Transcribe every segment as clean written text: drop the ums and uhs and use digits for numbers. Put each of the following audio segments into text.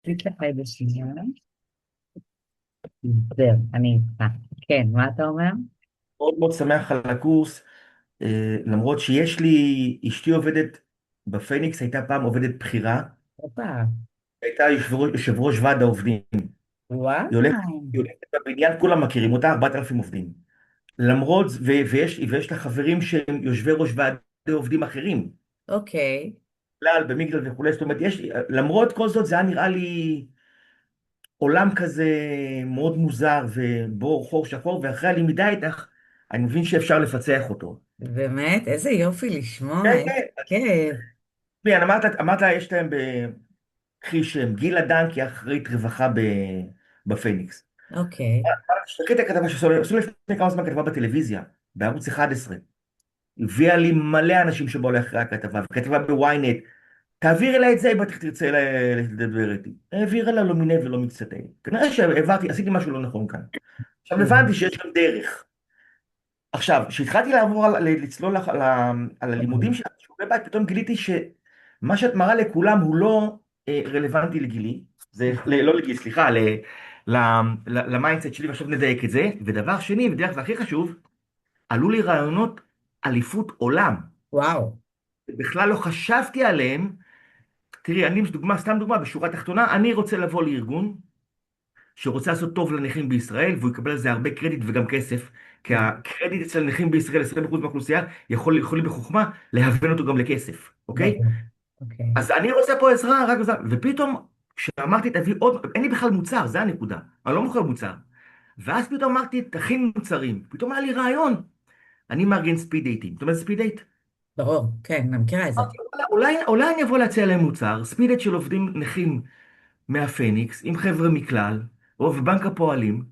תתלחי בשנייה. זהו, אני איתך. כן, מה אתה אומר? מאוד מאוד שמח על הקורס, למרות שיש לי, אשתי עובדת בפניקס, הייתה פעם עובדת בכירה, הופה, הייתה יושב ראש ועד העובדים. היא הולכת, וואו, היא הולכת בבניין, כולם מכירים אותה, 4,000 עובדים. למרות, ויש לה חברים שהם יושבי ראש ועד עובדים אחרים, אוקיי, כלל, במגדל וכולי, זאת אומרת, למרות כל זאת, זה היה נראה לי עולם כזה מאוד מוזר ובור חור שחור, ואחרי הלמידה איתך, אני מבין שאפשר לפצח אותו. באמת, איזה יופי לשמוע, כן, איזה כן. כיף. כן, אמרת, יש להם קחי שם, גילה דנקי אחראית רווחה בפניקס. אוקיי, תקריא את הכתבה שעשו לפני כמה זמן כתבה בטלוויזיה, בערוץ 11. הביאה לי מלא אנשים שבאו לאחרי הכתבה, וכתבה בוויינט, תעבירי לה את זה, בטח תרצה לדבר איתי. העבירה לה לא מיניה ולא מקצתיה. כנראה שהעברתי, עשיתי משהו לא נכון כאן. עכשיו הבנתי שיש גם דרך. עכשיו, כשהתחלתי לעבור, לצלול על הלימודים של שיעורי בית, פתאום גיליתי שמה שאת מראה לכולם הוא לא רלוונטי לגילי, לא לגיל, סליחה, למיינדסט שלי, ועכשיו נדייק את זה. ודבר שני, ודרך זה הכי חשוב, עלו לי רעיונות אליפות עולם. וואו, בכלל לא חשבתי עליהם. תראי, אני דוגמה, סתם דוגמה, בשורה התחתונה, אני רוצה לבוא לארגון שרוצה לעשות טוב לנכים בישראל, והוא יקבל על זה הרבה קרדיט וגם כסף, כי הקרדיט אצל הנכים בישראל, 20% מהאוכלוסייה, יכולים בחוכמה להוון אותו גם לכסף, אוקיי? ברור, אוקיי, אז אני רוצה פה עזרה, רק עזרה, ופתאום, כשאמרתי, תביא עוד, אין לי בכלל מוצר, זה הנקודה, אני לא מוכר מוצר. ואז פתאום אמרתי, תכין מוצרים, פתאום היה לי רעיון, אני מארגן ספיד דייטים, זאת אומרת ספיד דייט? ברור, כן, אני מכירה את זה. אמרתי, אולי אני אבוא להציע להם מוצר, ספיד דייט של עובדים נכים מהפניקס, עם חבר'ה מכלל, או בבנק הפועלים,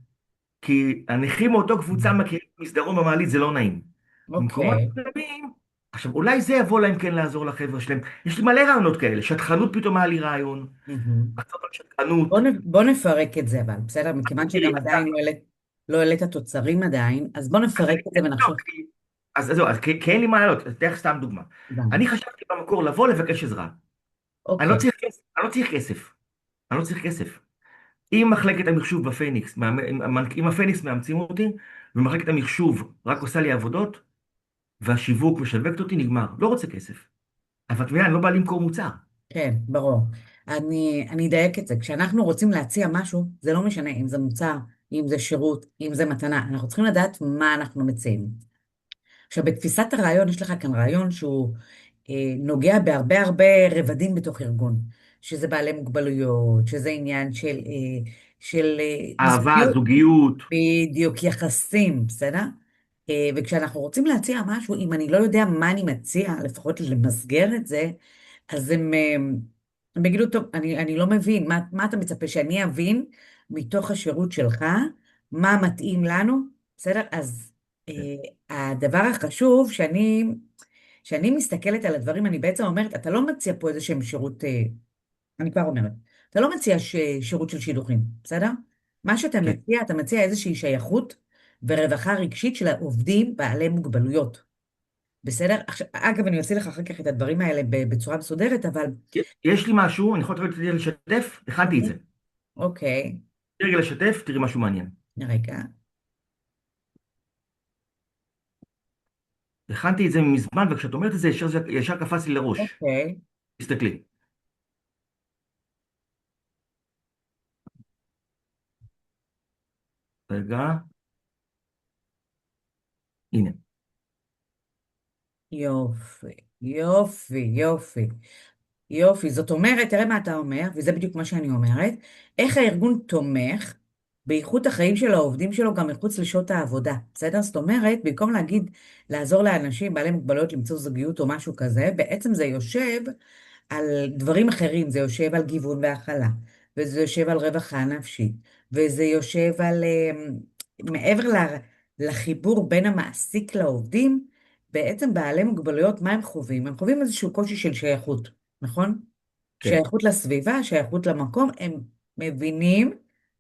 כי הנכים מאותו קבוצה מכירים מסדרון במעלית, זה לא נעים. במקומות אוקיי, אחרים, עכשיו אולי זה יבוא להם כן לעזור לחבר'ה שלהם. יש לי מלא רעיונות כאלה, שטחנות פתאום היה לי רעיון, מהמם. מצב על שטחנות. בוא נפרק את זה, אבל בסדר, מכיוון תראי, שגם עדיין לא העלית תוצרים עדיין, אז בוא אז נפרק את זה לא, ונחשוב. כי אין לי מה לעלות, אז אתן לך סתם דוגמה. הבנתי. אני חשבתי במקור לבוא לבקש עזרה. אני לא אוקיי, צריך כסף, אני לא צריך כסף, אני לא צריך כסף. אם מחלקת המחשוב בפניקס, אם הפניקס מאמצים אותי, ומחלקת המחשוב רק עושה לי עבודות, והשיווק משווקת אותי, נגמר. לא רוצה כסף. אבל את מבינה, אני לא בא למכור מוצר. כן, ברור. אני אדייק את זה. כשאנחנו רוצים להציע משהו, זה לא משנה אם זה מוצר, אם זה שירות, אם זה מתנה. אנחנו צריכים לדעת מה אנחנו מציעים. עכשיו, בתפיסת הרעיון, יש לך כאן רעיון שהוא נוגע בהרבה הרבה רבדים בתוך ארגון, שזה בעלי מוגבלויות, שזה עניין של אהבה, זוגיות, זוגיות. בדיוק, יחסים, בסדר? וכשאנחנו רוצים להציע משהו, אם אני לא יודע מה אני מציע, לפחות למסגר את זה, אז הם יגידו, טוב, אני לא מבין, מה אתה מצפה שאני אבין מתוך השירות שלך, מה מתאים לנו, בסדר? אז אה, הדבר החשוב, שאני מסתכלת על הדברים, אני בעצם אומרת, אתה לא מציע פה איזה שהם שירות, אני כבר אומרת, אתה לא מציע שירות של שידוכים, בסדר? מה שאתה כן. מציע, אתה מציע איזושהי שייכות ורווחה רגשית של העובדים בעלי מוגבלויות. בסדר? עכשיו, אגב, אני אוציא לך אחר כך את הדברים האלה בצורה מסודרת, אבל... יש לי משהו, אני יכול רגע לשתף? הכנתי את זה. אוקיי, רגע לשתף, תראי משהו מעניין. רגע, הכנתי את זה מזמן, וכשאת אומרת את זה, ישר קפץ לי לראש. אוקיי, תסתכלי. רגע, הנה. יופי, יופי, יופי, יופי. זאת אומרת, תראה מה אתה אומר, וזה בדיוק מה שאני אומרת, איך הארגון תומך באיכות החיים של העובדים שלו גם מחוץ לשעות העבודה, בסדר? זאת אומרת, במקום להגיד, לעזור לאנשים בעלי מוגבלויות למצוא זוגיות או משהו כזה, בעצם זה יושב על דברים אחרים, זה יושב על גיוון והכלה, וזה יושב על רווחה נפשית, וזה יושב על, מעבר לחיבור בין המעסיק לעובדים, בעצם בעלי מוגבלויות, מה הם חווים? הם חווים איזשהו קושי של שייכות, נכון? כן, שייכות לסביבה, שייכות למקום, הם מבינים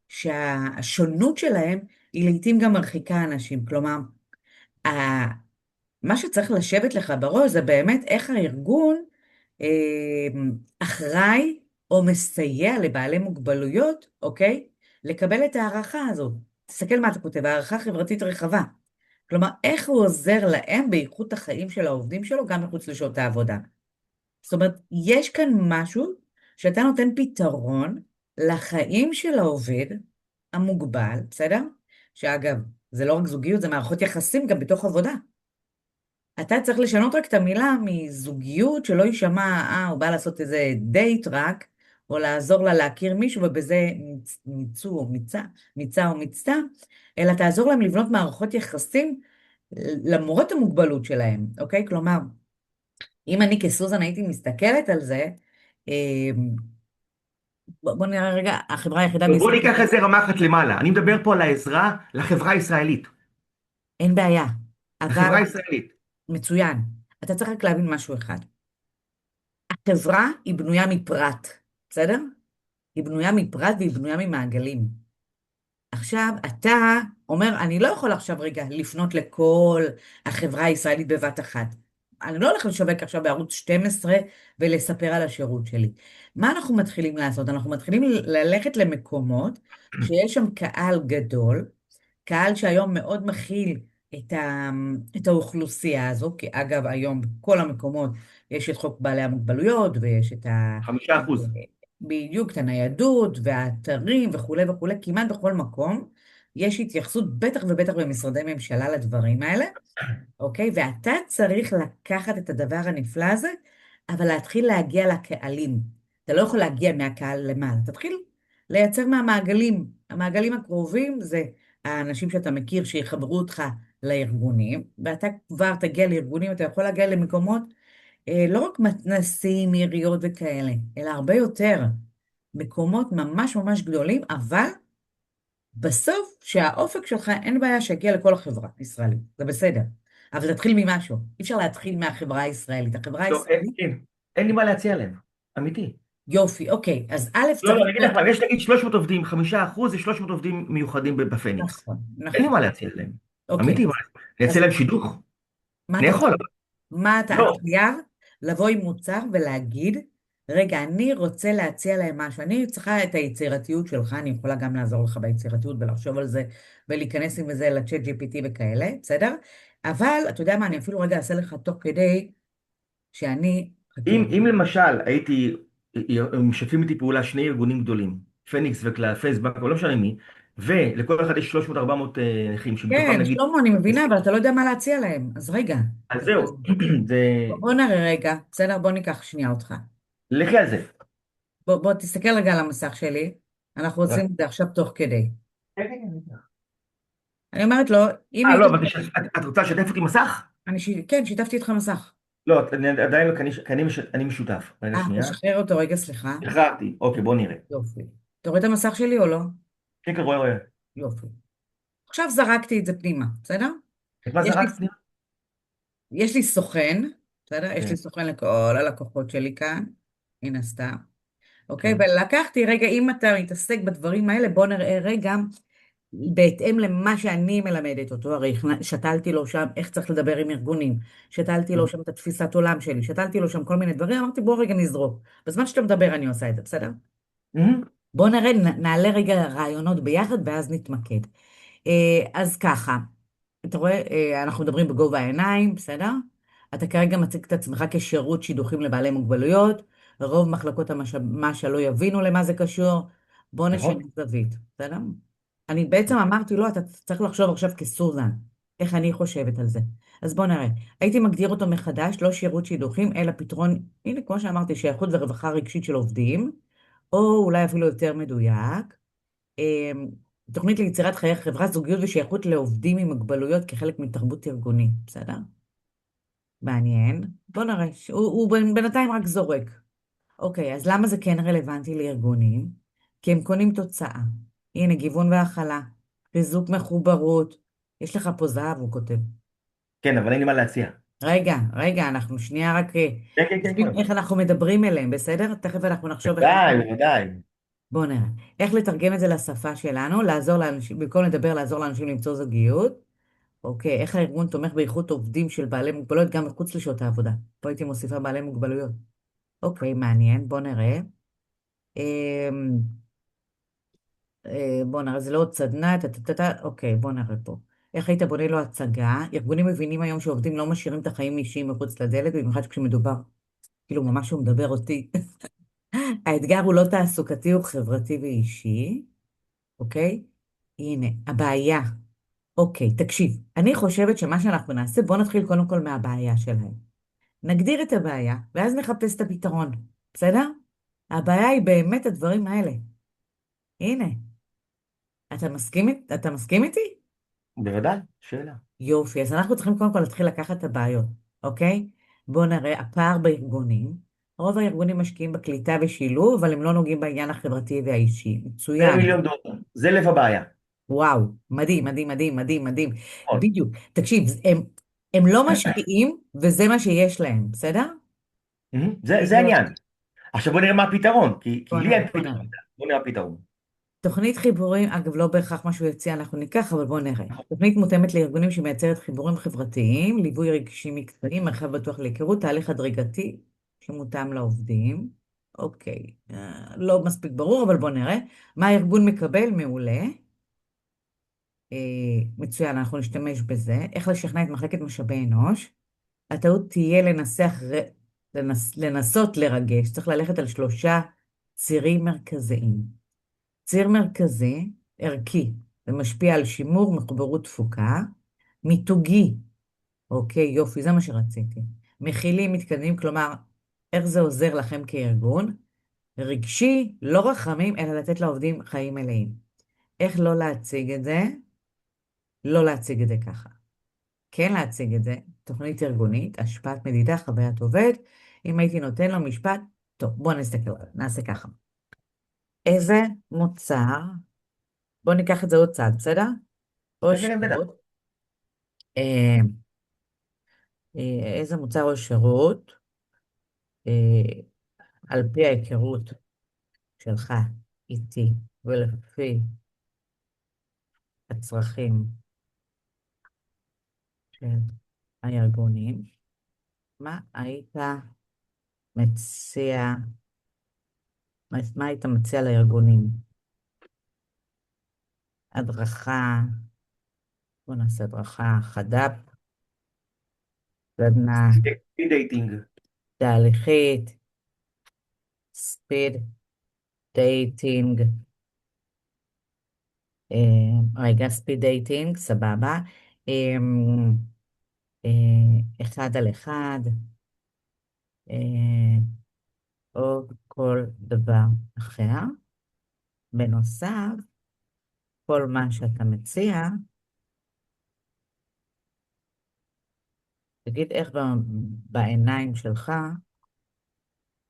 שהשונות שלהם היא לעתים גם מרחיקה אנשים. כלומר, מה שצריך לשבת לך בראש זה באמת איך הארגון אחראי או מסייע לבעלי מוגבלויות, אוקיי? לקבל את ההערכה הזו. תסתכל מה אתה כותב, הערכה חברתית רחבה. כלומר, איך הוא עוזר להם באיכות החיים של העובדים שלו, גם מחוץ לשעות העבודה. זאת אומרת, יש כאן משהו שאתה נותן פתרון לחיים של העובד המוגבל, בסדר? שאגב, זה לא רק זוגיות, זה מערכות יחסים גם בתוך עבודה. אתה צריך לשנות רק את המילה מזוגיות, שלא יישמע, הוא בא לעשות איזה דייט רק, או לעזור לה להכיר מישהו, ובזה מיצו או מיצה או מיצתה, אלא תעזור להם לבנות מערכות יחסים למרות המוגבלות שלהם, אוקיי? כלומר, אם אני כסוזן הייתי מסתכלת על זה, אה, בוא נראה רגע, החברה היחידה בוא בישראל, ניקח איזה רמה אחת למעלה. אני מדבר פה על העזרה לחברה הישראלית. אין בעיה, אבל לחברה הישראלית. מצוין. אתה צריך רק להבין משהו אחד. החברה היא בנויה מפרט, בסדר? היא בנויה מפרט והיא בנויה ממעגלים. עכשיו, אתה אומר, אני לא יכול עכשיו רגע לפנות לכל החברה הישראלית בבת אחת. אני לא הולך לשווק עכשיו בערוץ 12 ולספר על השירות שלי. מה אנחנו מתחילים לעשות? אנחנו מתחילים ללכת למקומות שיש שם קהל גדול, קהל שהיום מאוד מכיל את האוכלוסייה הזו, כי אגב, היום בכל המקומות יש את חוק בעלי המוגבלויות, ויש את 5%. בדיוק, את הניידות, והאתרים וכולי וכולי, כמעט בכל מקום יש התייחסות, בטח ובטח במשרדי ממשלה לדברים האלה, אוקיי? ואתה צריך לקחת את הדבר הנפלא הזה, אבל להתחיל להגיע לקהלים. אתה לא יכול להגיע מהקהל למעלה, תתחיל לייצר מהמעגלים. המעגלים הקרובים זה האנשים שאתה מכיר שיחברו אותך לארגונים, ואתה כבר תגיע לארגונים, אתה יכול להגיע למקומות, לא רק מתנסים, עיריות וכאלה, אלא הרבה יותר מקומות ממש ממש גדולים, אבל בסוף שהאופק שלך אין בעיה שיגיע לכל החברה הישראלית, זה בסדר. אבל תתחיל ממשהו, אי אפשר להתחיל מהחברה הישראלית. החברה לא, הישראלית, אין לי מה להציע להם. אמיתי. יופי, אוקיי, אז א' לא, צריך לא, אני אגיד לבנות, לך מה, יש נגיד 300 עובדים, 5% זה 300 עובדים מיוחדים בפניקס. נכון, אין לי נכון, מה להציע להם. אוקיי, אמיתי, מה? אני אציע אז להם שידוך? מה אני אתה יכול, עושה? אבל מה אתה לא. חייב לבוא עם מוצר ולהגיד, רגע, אני רוצה להציע להם משהו, אני צריכה את היצירתיות שלך, אני יכולה גם לעזור לך ביצירתיות ולחשוב על זה ולהיכנס עם זה לצ'אט GPT וכאלה, בסדר? אבל אתה יודע מה, אני אפילו רגע אעשה לך תוך כדי שאני, חכה, אם למשל הייתי, משתפים איתי פעולה שני ארגונים גדולים, פניקס וכלל, פייסבוק, או לא משנה מי, ולכל אחד יש 300-400 נכים, שמתוכם כן, נגיד, שלמה, אני מבינה, אבל אתה לא יודע מה להציע להם, אז רגע, אז זהו, זה, בוא נראה רגע, בסדר? בוא ניקח שנייה אותך. לכי על זה. בוא תסתכל רגע על המסך שלי, אנחנו עושים רק- את זה עכשיו תוך כדי. כן, כן, כן. אני אומרת לו, אם לא, יש... אבל את רוצה לשתף אותי מסך? כן, שיתפתי איתך מסך. לא, אני עדיין לא, אני משותף. רגע שנייה. תשחרר אותו רגע, סליחה. שחררתי. אוקיי, בוא נראה. יופי. אתה רואה את המסך שלי או לא? כן, כן, רואה. יופי. עכשיו זרקתי את זה פנימה, בסדר? את מה יש לי, זרקת פנימה? יש לי סוכן, בסדר? יש כן, לי סוכן לכל הלקוחות שלי כאן, מן הסתם. אוקיי? כן. ולקחתי רגע, אם אתה מתעסק בדברים האלה, בוא נראה רגע, בהתאם למה שאני מלמדת אותו, הרי שתלתי לו שם איך צריך לדבר עם ארגונים, שתלתי לו שם את התפיסת עולם שלי, שתלתי לו שם כל מיני דברים, אמרתי בוא רגע נזרוק. בזמן שאתה מדבר אני עושה את זה, בסדר? מהמם. בוא נראה, נעלה רגע רעיונות ביחד ואז נתמקד. אז ככה, אתה רואה, אנחנו מדברים בגובה העיניים, בסדר? אתה כרגע מציג את עצמך כשירות שידוכים לבעלי מוגבלויות, רוב מחלקות המש"ה לא יבינו למה זה קשור, בוא נשנה נכון. זווית, בסדר? אני בעצם אמרתי לו, אתה צריך לחשוב עכשיו כסוזן, איך אני חושבת על זה. אז בוא נראה. הייתי מגדיר אותו מחדש, לא שירות שידוכים, אלא פתרון, הנה, כמו שאמרתי, שייכות ורווחה רגשית של עובדים, או אולי אפילו יותר מדויק, אמ, תוכנית ליצירת חיי חברה, זוגיות ושייכות לעובדים עם מוגבלויות כחלק מתרבות ארגונית, בסדר? מעניין. בוא נראה, הוא בינתיים רק זורק. אוקיי, אז למה זה כן רלוונטי לארגונים? כי הם קונים תוצאה. הנה, גיוון והכלה, חיזוק מחוברות. יש לך פה זהב, הוא כותב. כן, אבל אין לי מה להציע. רגע, אנחנו שנייה רק כן, כן, כן, חושבים כן. איך אנחנו מדברים אליהם, בסדר? תכף אנחנו נחשוב איך... בוודאי, בוודאי. בואו נראה. איך לתרגם את זה לשפה שלנו, לעזור לאנשים, במקום לדבר, לעזור לאנשים למצוא זוגיות. אוקיי, איך הארגון תומך באיכות עובדים של בעלי מוגבלויות גם מחוץ לשעות העבודה. פה הייתי מוסיפה בעלי מוגבלויות. אוקיי, מעניין, בואו נראה. בוא נראה, זה לא עוד סדנה, אוקיי, בוא נראה פה. איך היית בונה לו הצגה? ארגונים מבינים היום שעובדים לא משאירים את החיים האישיים מחוץ לדלת, במיוחד כשמדובר, כאילו ממש הוא מדבר אותי. האתגר הוא לא תעסוקתי, הוא חברתי ואישי, אוקיי? הנה, הבעיה. אוקיי, תקשיב, אני חושבת שמה שאנחנו נעשה, בוא נתחיל קודם כל מהבעיה שלהם. נגדיר את הבעיה, ואז נחפש את הפתרון, בסדר? הבעיה היא באמת הדברים האלה. הנה, אתה מסכים איתי? בוודאי, שאלה. יופי, אז אנחנו צריכים קודם כל להתחיל לקחת את הבעיות, אוקיי? בואו נראה, הפער בארגונים. רוב הארגונים משקיעים בקליטה ושילוב, אבל הם לא נוגעים בעניין החברתי והאישי. זה מצוין. מיליון דולר, זה לב הבעיה. וואו, מדהים, מדהים, מדהים, מדהים, מדהים. נכון. בדיוק. תקשיב, הם לא משקיעים, וזה מה שיש להם, בסדר? זה העניין. עכשיו בוא נראה מה הפתרון, כי בוא לי נראה, אין בוא נראה. פתרון. בוא נראה הפתרון. תוכנית חיבורים, אגב, לא בהכרח מה שהוא יציע אנחנו ניקח, אבל בואו נראה. תוכנית מותאמת לארגונים שמייצרת חיבורים חברתיים, ליווי רגשי מקצועי, מרחב בטוח להיכרות, תהליך הדרגתי שמותאם לעובדים. אוקיי, לא מספיק ברור, אבל בואו נראה. מה הארגון מקבל? מעולה. אה, מצוין, אנחנו נשתמש בזה. איך לשכנע את מחלקת משאבי אנוש? הטעות תהיה לנסות לרגש. צריך ללכת על 3 צירים מרכזיים. ציר מרכזי, ערכי, ומשפיע על שימור, מחוברות תפוקה. מיתוגי, אוקיי, יופי, זה מה שרציתי. מכילים, מתקדמים, כלומר, איך זה עוזר לכם כארגון. רגשי, לא רחמים, אלא לתת לעובדים חיים מלאים. איך לא להציג את זה? לא להציג את זה ככה. כן להציג את זה, תוכנית ארגונית, השפעת מדידה, חוויית עובד. אם הייתי נותן לו משפט, טוב, בואו נסתכל, נעשה ככה. איזה מוצר, בואו ניקח את זה עוד צעד, בסדר? או כן, כן, בטח. שירות, אה, איזה מוצר או שירות, אה, על פי ההיכרות שלך איתי ולפי הצרכים של הארגונים, מה היית מציע, מה היית מציע לארגונים? הדרכה, בוא נעשה הדרכה, חד"פ, סדנה ספיד דייטינג. תהליכית, ספיד דייטינג, רגע, ספיד דייטינג, סבבה. אמ, 1 על 1, אה, או כל דבר אחר. בנוסף, כל מה שאתה מציע, תגיד איך בעיניים שלך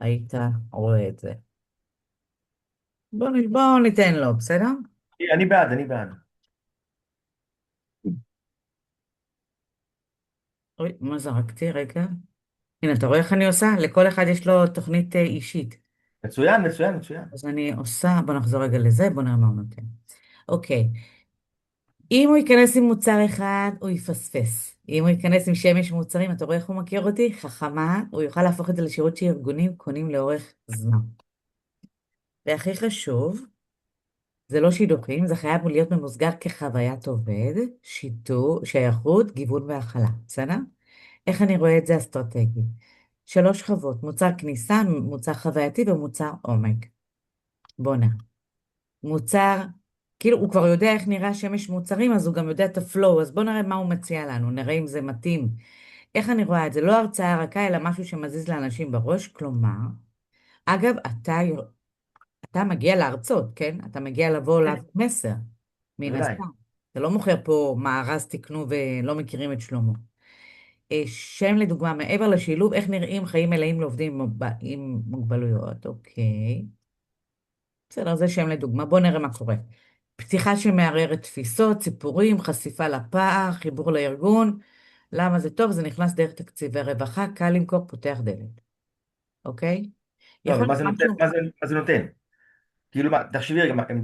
היית רואה את זה. בוא ניתן לו, בסדר? אני בעד, אני בעד. אוי, מה זרקתי? רגע. הנה, אתה רואה איך אני עושה? לכל אחד יש לו תוכנית אישית. מצוין, מצוין, מצוין. אז אני עושה, בוא נחזור רגע לזה, בוא נראה מה הוא נותן. אוקיי. אם הוא ייכנס עם מוצר אחד, הוא יפספס. אם הוא ייכנס עם שמש מוצרים, אתה רואה איך הוא מכיר אותי? חכמה, הוא יוכל להפוך את זה לשירות שארגונים קונים לאורך זמן. והכי חשוב, זה לא שידוכים, זה חייב להיות ממוסגר כחוויית עובד, שיטור, שייכות, גיוון והכלה, בסדר? איך אני רואה את זה אסטרטגי? 3 שכבות, מוצר כניסה, מוצר חווייתי ומוצר עומק. בוא נראה. מוצר, כאילו הוא כבר יודע איך נראה שמש מוצרים, אז הוא גם יודע את הפלואו, אז בוא נראה מה הוא מציע לנו, נראה אם זה מתאים. איך אני רואה את זה? לא הרצאה רכה, אלא משהו שמזיז לאנשים בראש, כלומר, אגב, אתה מגיע להרצות, כן? אתה מגיע לבוא כן, להעביר מסר, מן בוודאי. הסתם. אתה לא מוכר פה מארז תקנו ולא מכירים את שלמה. שם לדוגמה, מעבר לשילוב, איך נראים חיים מלאים לעובדים עם מוגבלויות, אוקיי. בסדר, זה שם לדוגמה. בואו נראה מה קורה. פתיחה שמערערת תפיסות, סיפורים, חשיפה לפער, חיבור לארגון. למה זה טוב? זה נכנס דרך תקציבי רווחה, קל למכור, פותח דלת, אוקיי? לא, אבל יכול מה להיות זה נותן? משהו... מה זה נותן? כאילו מה, תחשבי רגע, מה, הם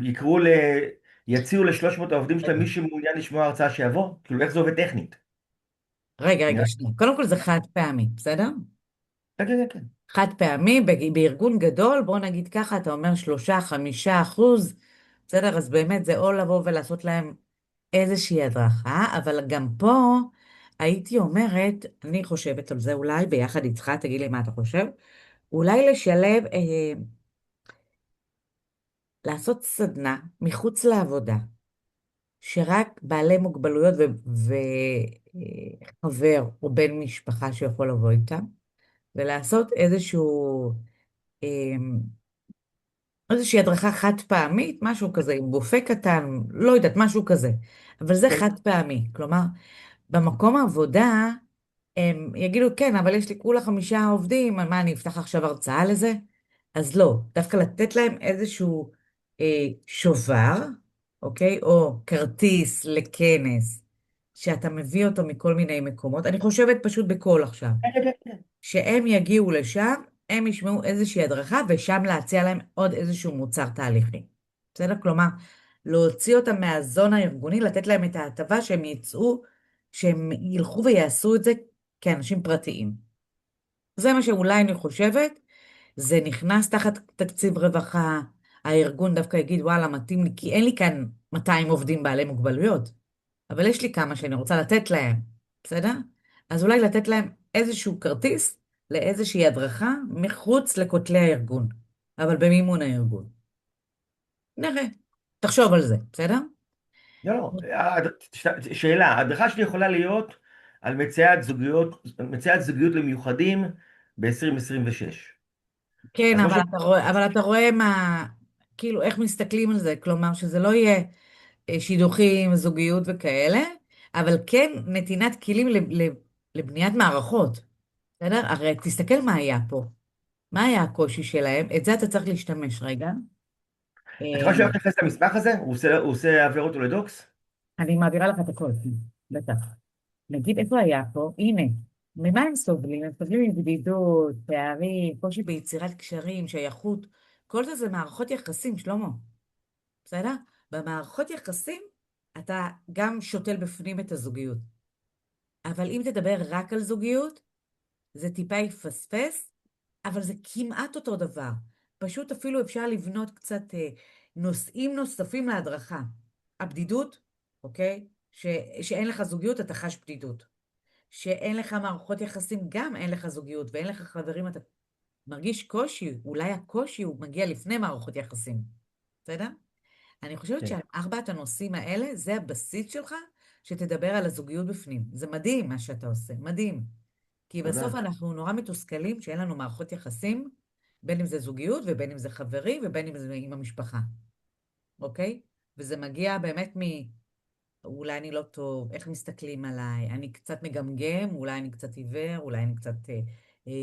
יציעו ל300 העובדים שלהם, רגע, מי שמעוניין לשמוע הרצאה שיבוא? כאילו איך זה עובד טכנית? רגע, נראה שנייה. קודם כל זה חד פעמי, בסדר? כן, כן, כן. חד פעמי, בארגון גדול, בוא נגיד ככה, אתה אומר 3-5%, בסדר? אז באמת זה או לבוא ולעשות להם איזושהי הדרכה, אבל גם פה הייתי אומרת, אני חושבת על זה אולי ביחד איתך, תגיד לי מה אתה חושב, אולי לשלב, לעשות סדנה מחוץ לעבודה, שרק בעלי מוגבלויות וחבר או בן משפחה שיכול לבוא איתם, ולעשות אמ, איזושהי הדרכה חד פעמית, משהו כזה, עם בופה קטן, לא יודעת, משהו כזה. אבל זה כן. חד פעמי. כלומר, במקום העבודה, הם יגידו, כן, אבל יש לי כולה 5 עובדים, מה, אני אפתח עכשיו הרצאה לזה? אז לא, דווקא לתת להם איזשהו שובר, אוקיי? או כרטיס לכנס, שאתה מביא אותו מכל מיני מקומות. אני חושבת פשוט בקול עכשיו. כן, כן, כן. שהם יגיעו לשם, הם ישמעו איזושהי הדרכה, ושם להציע להם עוד איזשהו מוצר תהליכי. בסדר? כלומר, להוציא אותם מהזון הארגוני, לתת להם את ההטבה שהם יצאו, שהם ילכו ויעשו את זה כאנשים פרטיים. זה מה שאולי אני חושבת, זה נכנס תחת תקציב רווחה, הארגון דווקא יגיד, וואלה, מתאים לי, כי אין לי כאן 200 עובדים בעלי מוגבלויות. אבל יש לי כמה שאני רוצה לתת להם, בסדר? אז אולי לתת להם איזשהו כרטיס לאיזושהי הדרכה מחוץ לכותלי הארגון, אבל במימון הארגון. נראה. תחשוב על זה, בסדר? לא, לא. שאלה, ההדרכה שלי יכולה להיות על מציאת זוגיות למיוחדים ב-2026. כן, אז מה שאני... אבל אתה רואה מה, כאילו, איך מסתכלים על זה, כלומר, שזה לא יהיה שידוכים, זוגיות וכאלה, אבל כן נתינת כלים לבניית מערכות, בסדר? הרי תסתכל מה היה פה. מה היה הקושי שלהם? את זה אתה צריך להשתמש רגע. את יכולה אה, שלא להתייחס למסמך הזה? הוא עושה יעביר אותו לדוקס? אני מעבירה לך את הכל, כן, בטח. נגיד, איפה היה פה? הנה. ממה הם סובלים? הם סובלים מבדידות, פערים, קושי ביצירת קשרים, שייכות. כל זה מערכות יחסים, שלמה. בסדר? במערכות יחסים אתה גם שותל בפנים את הזוגיות. אבל אם תדבר רק על זוגיות, זה טיפה יפספס, אבל זה כמעט אותו דבר. פשוט אפילו אפשר לבנות קצת נושאים נוספים להדרכה. הבדידות, אוקיי? שאין לך זוגיות, אתה חש בדידות. שאין לך מערכות יחסים, גם אין לך זוגיות, ואין לך חברים, אתה מרגיש קושי. אולי הקושי הוא מגיע לפני מערכות יחסים. בסדר? אני חושבת כן. שעל 4 הנושאים האלה, זה הבסיס שלך, שתדבר על הזוגיות בפנים. זה מדהים מה שאתה עושה, מדהים. כי בסוף תודה. אנחנו נורא מתוסכלים שאין לנו מערכות יחסים, בין אם זה זוגיות ובין אם זה חברים ובין אם זה עם המשפחה, אוקיי? וזה מגיע באמת אולי אני לא טוב, איך מסתכלים עליי, אני קצת מגמגם, אולי אני קצת עיוור, אולי אני קצת אה,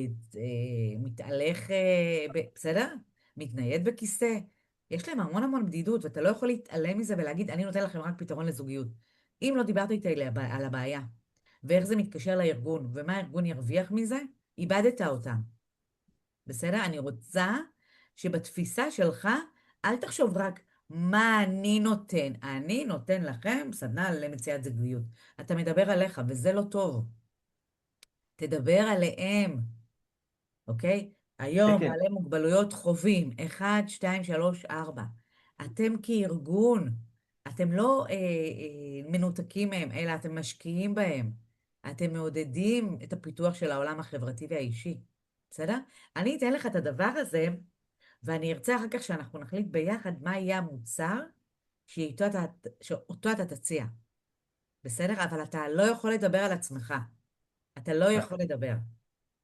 מתהלך, בסדר? מתנייד בכיסא. יש להם המון המון בדידות, ואתה לא יכול להתעלם מזה ולהגיד, אני נותן לכם רק פתרון לזוגיות. אם לא דיברת איתי על הבעיה, ואיך זה מתקשר לארגון, ומה הארגון ירוויח מזה, איבדת אותם. בסדר? אני רוצה שבתפיסה שלך, אל תחשוב רק מה אני נותן. אני נותן לכם סדנה למציאת זוגיות. אתה מדבר עליך, וזה לא טוב. תדבר עליהם, אוקיי? כן, היום כן. בעלי מוגבלויות חווים 1, 2, 3, 4. אתם כארגון, אתם לא מנותקים מהם, אלא אתם משקיעים בהם. אתם מעודדים את הפיתוח של העולם החברתי והאישי. בסדר? אני אתן לך את הדבר הזה, ואני ארצה אחר כך שאנחנו נחליט ביחד מה יהיה המוצר שאותו אתה תציע. בסדר? אבל אתה לא יכול לדבר על עצמך. אתה לא יכול לדבר.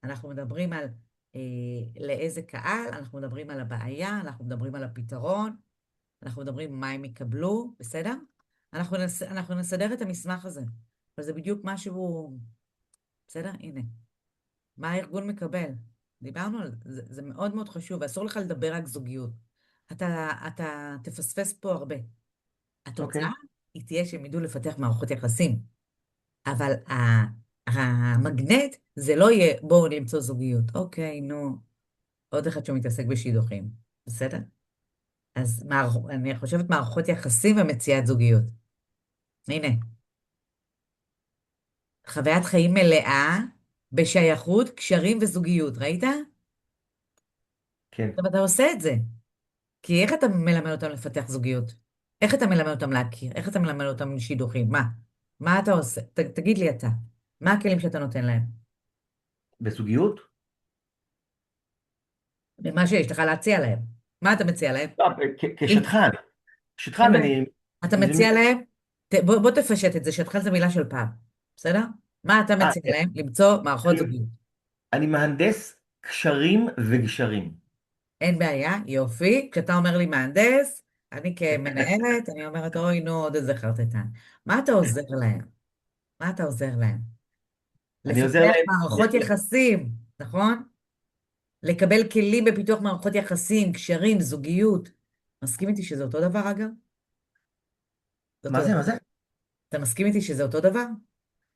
אנחנו מדברים על לאיזה קהל, אנחנו מדברים על הבעיה, אנחנו מדברים על הפתרון, אנחנו מדברים מה הם יקבלו, בסדר? אנחנו נסדר את המסמך הזה. אבל זה בדיוק משהו, בסדר? הנה. מה הארגון מקבל? דיברנו על זה, זה מאוד מאוד חשוב, ואסור לך לדבר רק זוגיות. אתה תפספס פה הרבה. התוצאה אוקיי. היא תהיה שהם ידעו לפתח מערכות יחסים, אבל המגנט זה לא יהיה בואו למצוא זוגיות. אוקיי, נו, עוד אחד שמתעסק בשידוכים, בסדר? אז אני חושבת מערכות יחסים ומציאת זוגיות. הנה, חוויית חיים מלאה, בשייכות, קשרים וזוגיות, ראית? כן. עכשיו אתה עושה את זה. כי איך אתה מלמד אותם לפתח זוגיות? איך אתה מלמד אותם להכיר? איך אתה מלמד אותם שידוכים? מה? מה אתה עושה? תגיד לי אתה. מה הכלים שאתה נותן להם? בזוגיות? מה שיש לך להציע להם. מה אתה מציע להם? לא, אם... כשטחן. אין שטחן בעיה. אני... אתה זה מין- מציע להם, בוא תפשט את זה, שטחן זה מילה של פעם, בסדר? מה אתה מציע כן. להם? למצוא מערכות אני זוגיות. אני מהנדס קשרים וגשרים. אין בעיה, יופי. כשאתה אומר לי מהנדס, אני כמנהלת, אני אומרת, אוי, נו, עוד איזה חרטטן. מה אתה עוזר להם? מה אתה עוזר להם? אני עוזר לפתח להם. מערכות יחסים, נכון? לקבל כלים בפיתוח מערכות יחסים, קשרים, זוגיות. מסכים איתי שזה אותו דבר, אגב? זה מה אותו זה? מה דבר. זה? אתה מסכים איתי שזה אותו דבר?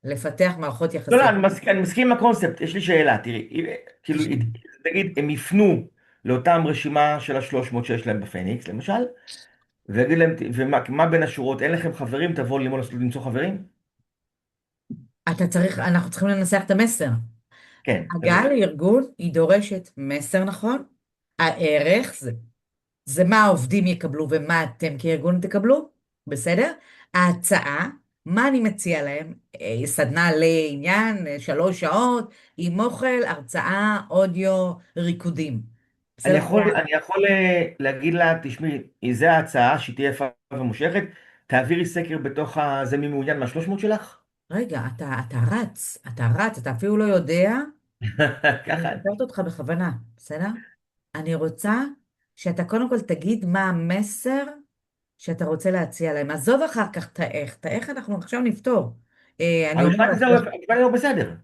לפתח מערכות לא, לא, יחסים. אני מסכים עם הקונספט. יש לי שאלה, תראי, כאילו, תשאל. נגיד, הם יפנו לאותם רשימה של ה-300 שיש להם בפניקס, למשל, ויגיד להם, ומה בין השורות, אין לכם חברים, תבואו ללמוד למצוא חברים? אנחנו צריכים לנסח את המסר. כן, הגעה לארגון היא דורשת מסר נכון, הערך זה מה העובדים יקבלו ומה אתם כארגון תקבלו, בסדר? ההצעה, מה אני מציע להם? סדנה לעניין, 3 שעות, עם אוכל, הרצאה, אודיו, ריקודים. בסדר? אני יכול להגיד לה, תשמעי, זה ההצעה, שהיא תהיה יפה ומושכת, תעבירי סקר בתוך זה מי מעוניין מה-300 שלך? רגע, אתה אפילו לא יודע, אני ככה. כותבת אותך בכוונה, בסדר? אני רוצה שאתה קודם כל תגיד מה המסר שאתה רוצה להציע להם. עזוב אחר כך את האיך אנחנו עכשיו נפתור. אני המבחן אומרת, הזה המבחן הוא בסדר.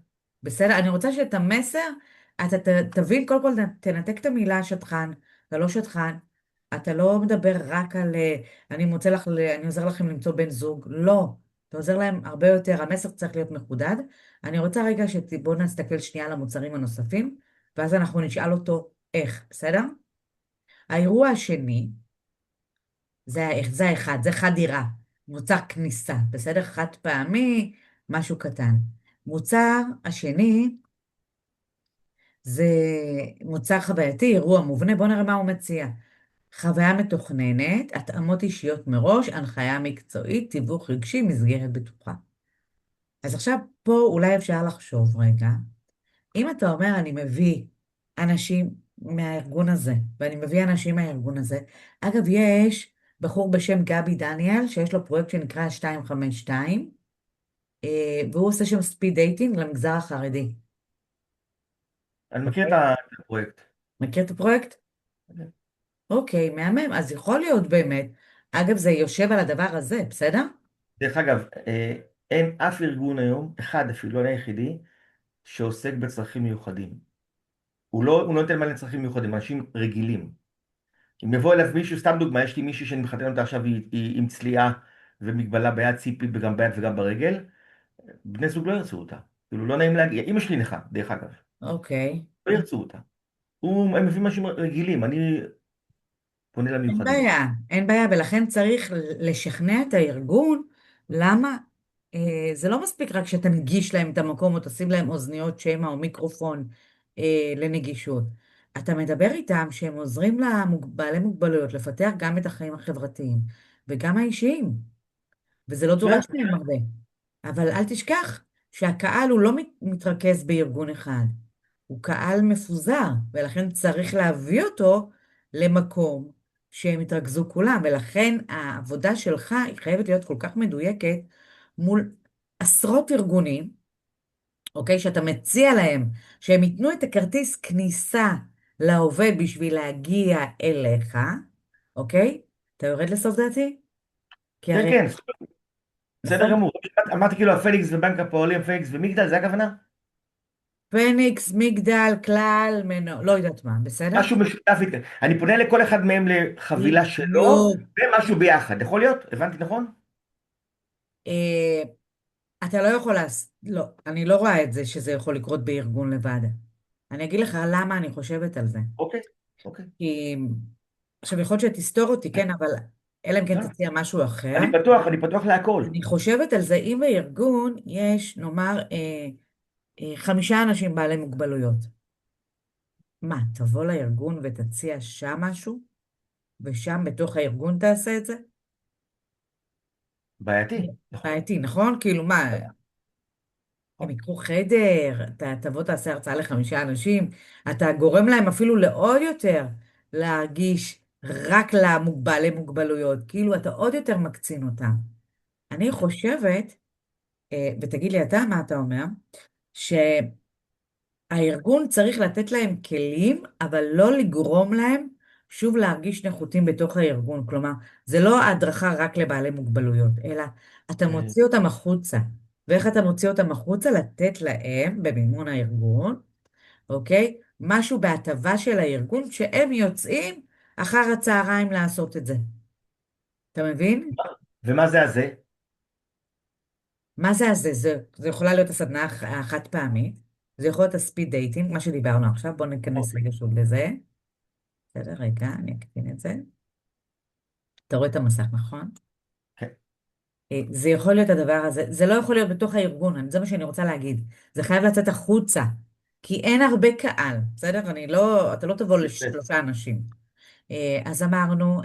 בסדר, אני רוצה שאת המסר, אתה תבין, קודם כל תנתק את המילה שטחן, אתה לא שטחן, אתה לא מדבר רק על אני עוזר לכם למצוא בן זוג, לא, אתה עוזר להם הרבה יותר, המסר צריך להיות מחודד. אני רוצה רגע בואו נסתכל שנייה על המוצרים הנוספים, ואז אנחנו נשאל אותו איך, בסדר? האירוע השני, זה האחד, זה חדירה, מוצר כניסה, בסדר? חד פעמי, משהו קטן. מוצר השני, זה מוצר חווייתי, אירוע מובנה, בואו נראה מה הוא מציע. חוויה מתוכננת, התאמות אישיות מראש, הנחיה מקצועית, תיווך רגשי, מסגרת בטוחה. אז עכשיו פה אולי אפשר לחשוב רגע, אם אתה אומר אני מביא אנשים מהארגון הזה, ואני מביא אנשים מהארגון הזה, אגב יש בחור בשם גבי דניאל, שיש לו פרויקט שנקרא 252, והוא עושה שם ספיד דייטינג למגזר החרדי. אני מכיר את אוקיי? הפרויקט. מכיר את הפרויקט? אוקיי, מהמם. אז יכול להיות באמת, אגב, זה יושב על הדבר הזה, בסדר? דרך אגב, אין אף ארגון היום, אחד אפילו, לא היחידי, שעוסק בצרכים מיוחדים. הוא לא נותן מענה לצרכים מיוחדים, אנשים רגילים. אם יבוא אליו מישהו, סתם דוגמה, יש לי מישהי שאני מחתן אותה עכשיו, היא עם צליעה ומגבלה ביד ציפית וגם ביד וגם ברגל, בני זוג לא ירצו אותה. כאילו לא נעים להגיע, אמא שלי נכה, דרך אגב, אוקיי. לא ירצו אותה. הם מביאים אנשים רגילים, אני פונה אין למיוחדים. בעיה, אין בעיה, ולכן צריך לשכנע את הארגון למה זה לא מספיק רק שתנגיש להם את המקום או תשים להם אוזניות שמע או מיקרופון לנגישות. אתה מדבר איתם שהם עוזרים לבעלי מוגבלויות לפתח גם את החיים החברתיים וגם האישיים, וזה לא מצוין. דורש מהם הרבה. אבל אל תשכח שהקהל הוא לא מתרכז בארגון אחד, הוא קהל מפוזר, ולכן צריך להביא אותו למקום שהם יתרכזו כולם, ולכן העבודה שלך היא חייבת להיות כל כך מדויקת מול עשרות ארגונים, אוקיי? שאתה מציע להם שהם ייתנו את הכרטיס כניסה לעובד בשביל להגיע אליך, אוקיי? אתה יורד לסוף דעתי? כי כן, הרי, כן, בסדר נכון? גמור. אמרתי כאילו הפניקס ובנק הפועלים, פניקס ומגדל, זה הכוונה? פניקס, מגדל, כלל, לא יודעת מה, בסדר? משהו משותף איתי. אני פונה לכל אחד מהם לחבילה שלו, בדיוק. ומשהו ביחד. יכול להיות? הבנתי נכון? אה, אתה לא יכול לא, אני לא רואה את זה שזה יכול לקרות בארגון לבד. אני אגיד לך למה אני חושבת על זה. אוקיי, אוקיי. כי, עכשיו יכול להיות שתסתור אותי, כן, אבל אלא אם כן לא, תציע משהו אחר. אני פתוח להכל. אני חושבת על זה, אם בארגון יש, נאמר, 5 אנשים בעלי מוגבלויות. מה, תבוא לארגון ותציע שם משהו, ושם בתוך הארגון תעשה את זה? בעייתי, נכון. בעייתי, נכון? כאילו מה, הם נכון. יקחו חדר, אתה תבוא תעשה הרצאה ל5 אנשים, אתה גורם להם אפילו לעוד יותר להרגיש רק לבעלי מוגבלויות, כאילו אתה עוד יותר מקצין אותם. אני חושבת, ותגיד לי אתה מה אתה אומר, שהארגון צריך לתת להם כלים, אבל לא לגרום להם שוב להרגיש נחותים בתוך הארגון. כלומר, זה לא הדרכה רק לבעלי מוגבלויות, אלא אתה אה, מוציא אותם החוצה. ואיך אתה מוציא אותם החוצה? לתת להם, במימון הארגון, אוקיי? משהו בהטבה של הארגון, שהם יוצאים אחר הצהריים לעשות את זה. אתה מבין? ומה זה הזה? מה זה הזה? זה יכולה להיות הסדנה החד פעמית, זה יכול להיות הספיד דייטינג, מה שדיברנו עכשיו, בואו ניכנס אוקיי. רגע שוב לזה. בסדר, רגע, אני אקטין את זה. אתה רואה את המסך, נכון? כן. זה יכול להיות הדבר הזה, זה לא יכול להיות בתוך הארגון, זה מה שאני רוצה להגיד. זה חייב לצאת החוצה, כי אין הרבה קהל, בסדר? אתה לא תבוא ל3 אנשים. אז אמרנו,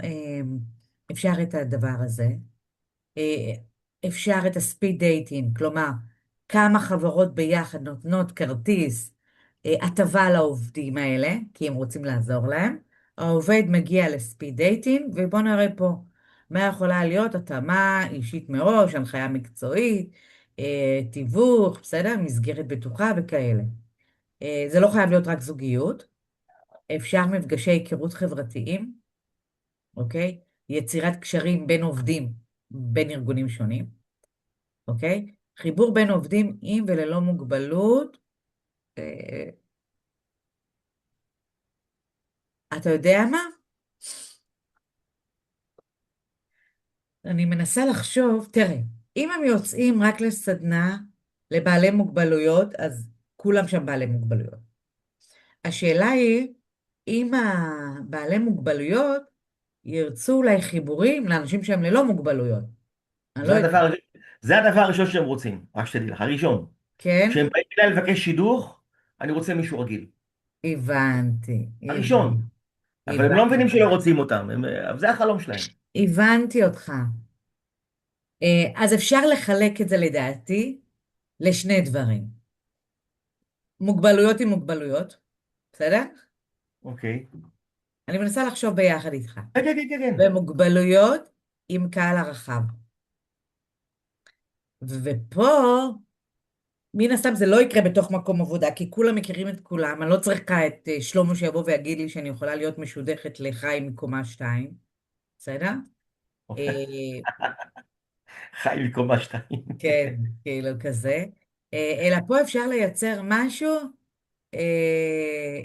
אפשר את הדבר הזה. אה, אפשר את הספיד דייטינג, כלומר, כמה חברות ביחד נותנות כרטיס הטבה לעובדים האלה, כי הם רוצים לעזור להם. העובד מגיע לספיד דייטינג, ובואו נראה פה מה יכולה להיות התאמה אישית מראש, הנחיה מקצועית, תיווך, בסדר? מסגרת בטוחה וכאלה. זה לא חייב להיות רק זוגיות, אפשר מפגשי היכרות חברתיים, אוקיי? יצירת קשרים בין עובדים, בין ארגונים שונים. אוקיי? חיבור בין עובדים עם וללא מוגבלות. אה, אתה יודע מה? אני מנסה לחשוב, תראה, אם הם יוצאים רק לסדנה לבעלי מוגבלויות, אז כולם שם בעלי מוגבלויות. השאלה היא, אם הבעלי מוגבלויות ירצו אולי חיבורים לאנשים שהם ללא מוגבלויות. אני לא זה יודעת. הדבר, זה הדבר הראשון שהם רוצים, רק שתדעי לך, הראשון. כן? כשהם באים אליי לבקש שידוך, אני רוצה מישהו רגיל. הבנתי, הראשון. אבל הם לא מבינים הבנתי, שלא רוצים אותם, אבל זה החלום שלהם. הבנתי אותך. אז אפשר לחלק את זה לדעתי לשני דברים. מוגבלויות עם מוגבלויות, בסדר? אוקיי. אני מנסה לחשוב ביחד איתך. כן, כן, כן, כן. כן. ומוגבלויות עם קהל הרחב. ופה, מן הסתם זה לא יקרה בתוך מקום עבודה, כי כולם מכירים את כולם. אני לא צריכה את שלמה שיבוא ויגיד לי שאני יכולה להיות משודכת לחיים מקומה 2, בסדר? אה, חי מקומה שתיים. כן, כאילו כזה. אלא פה אפשר לייצר משהו, אה,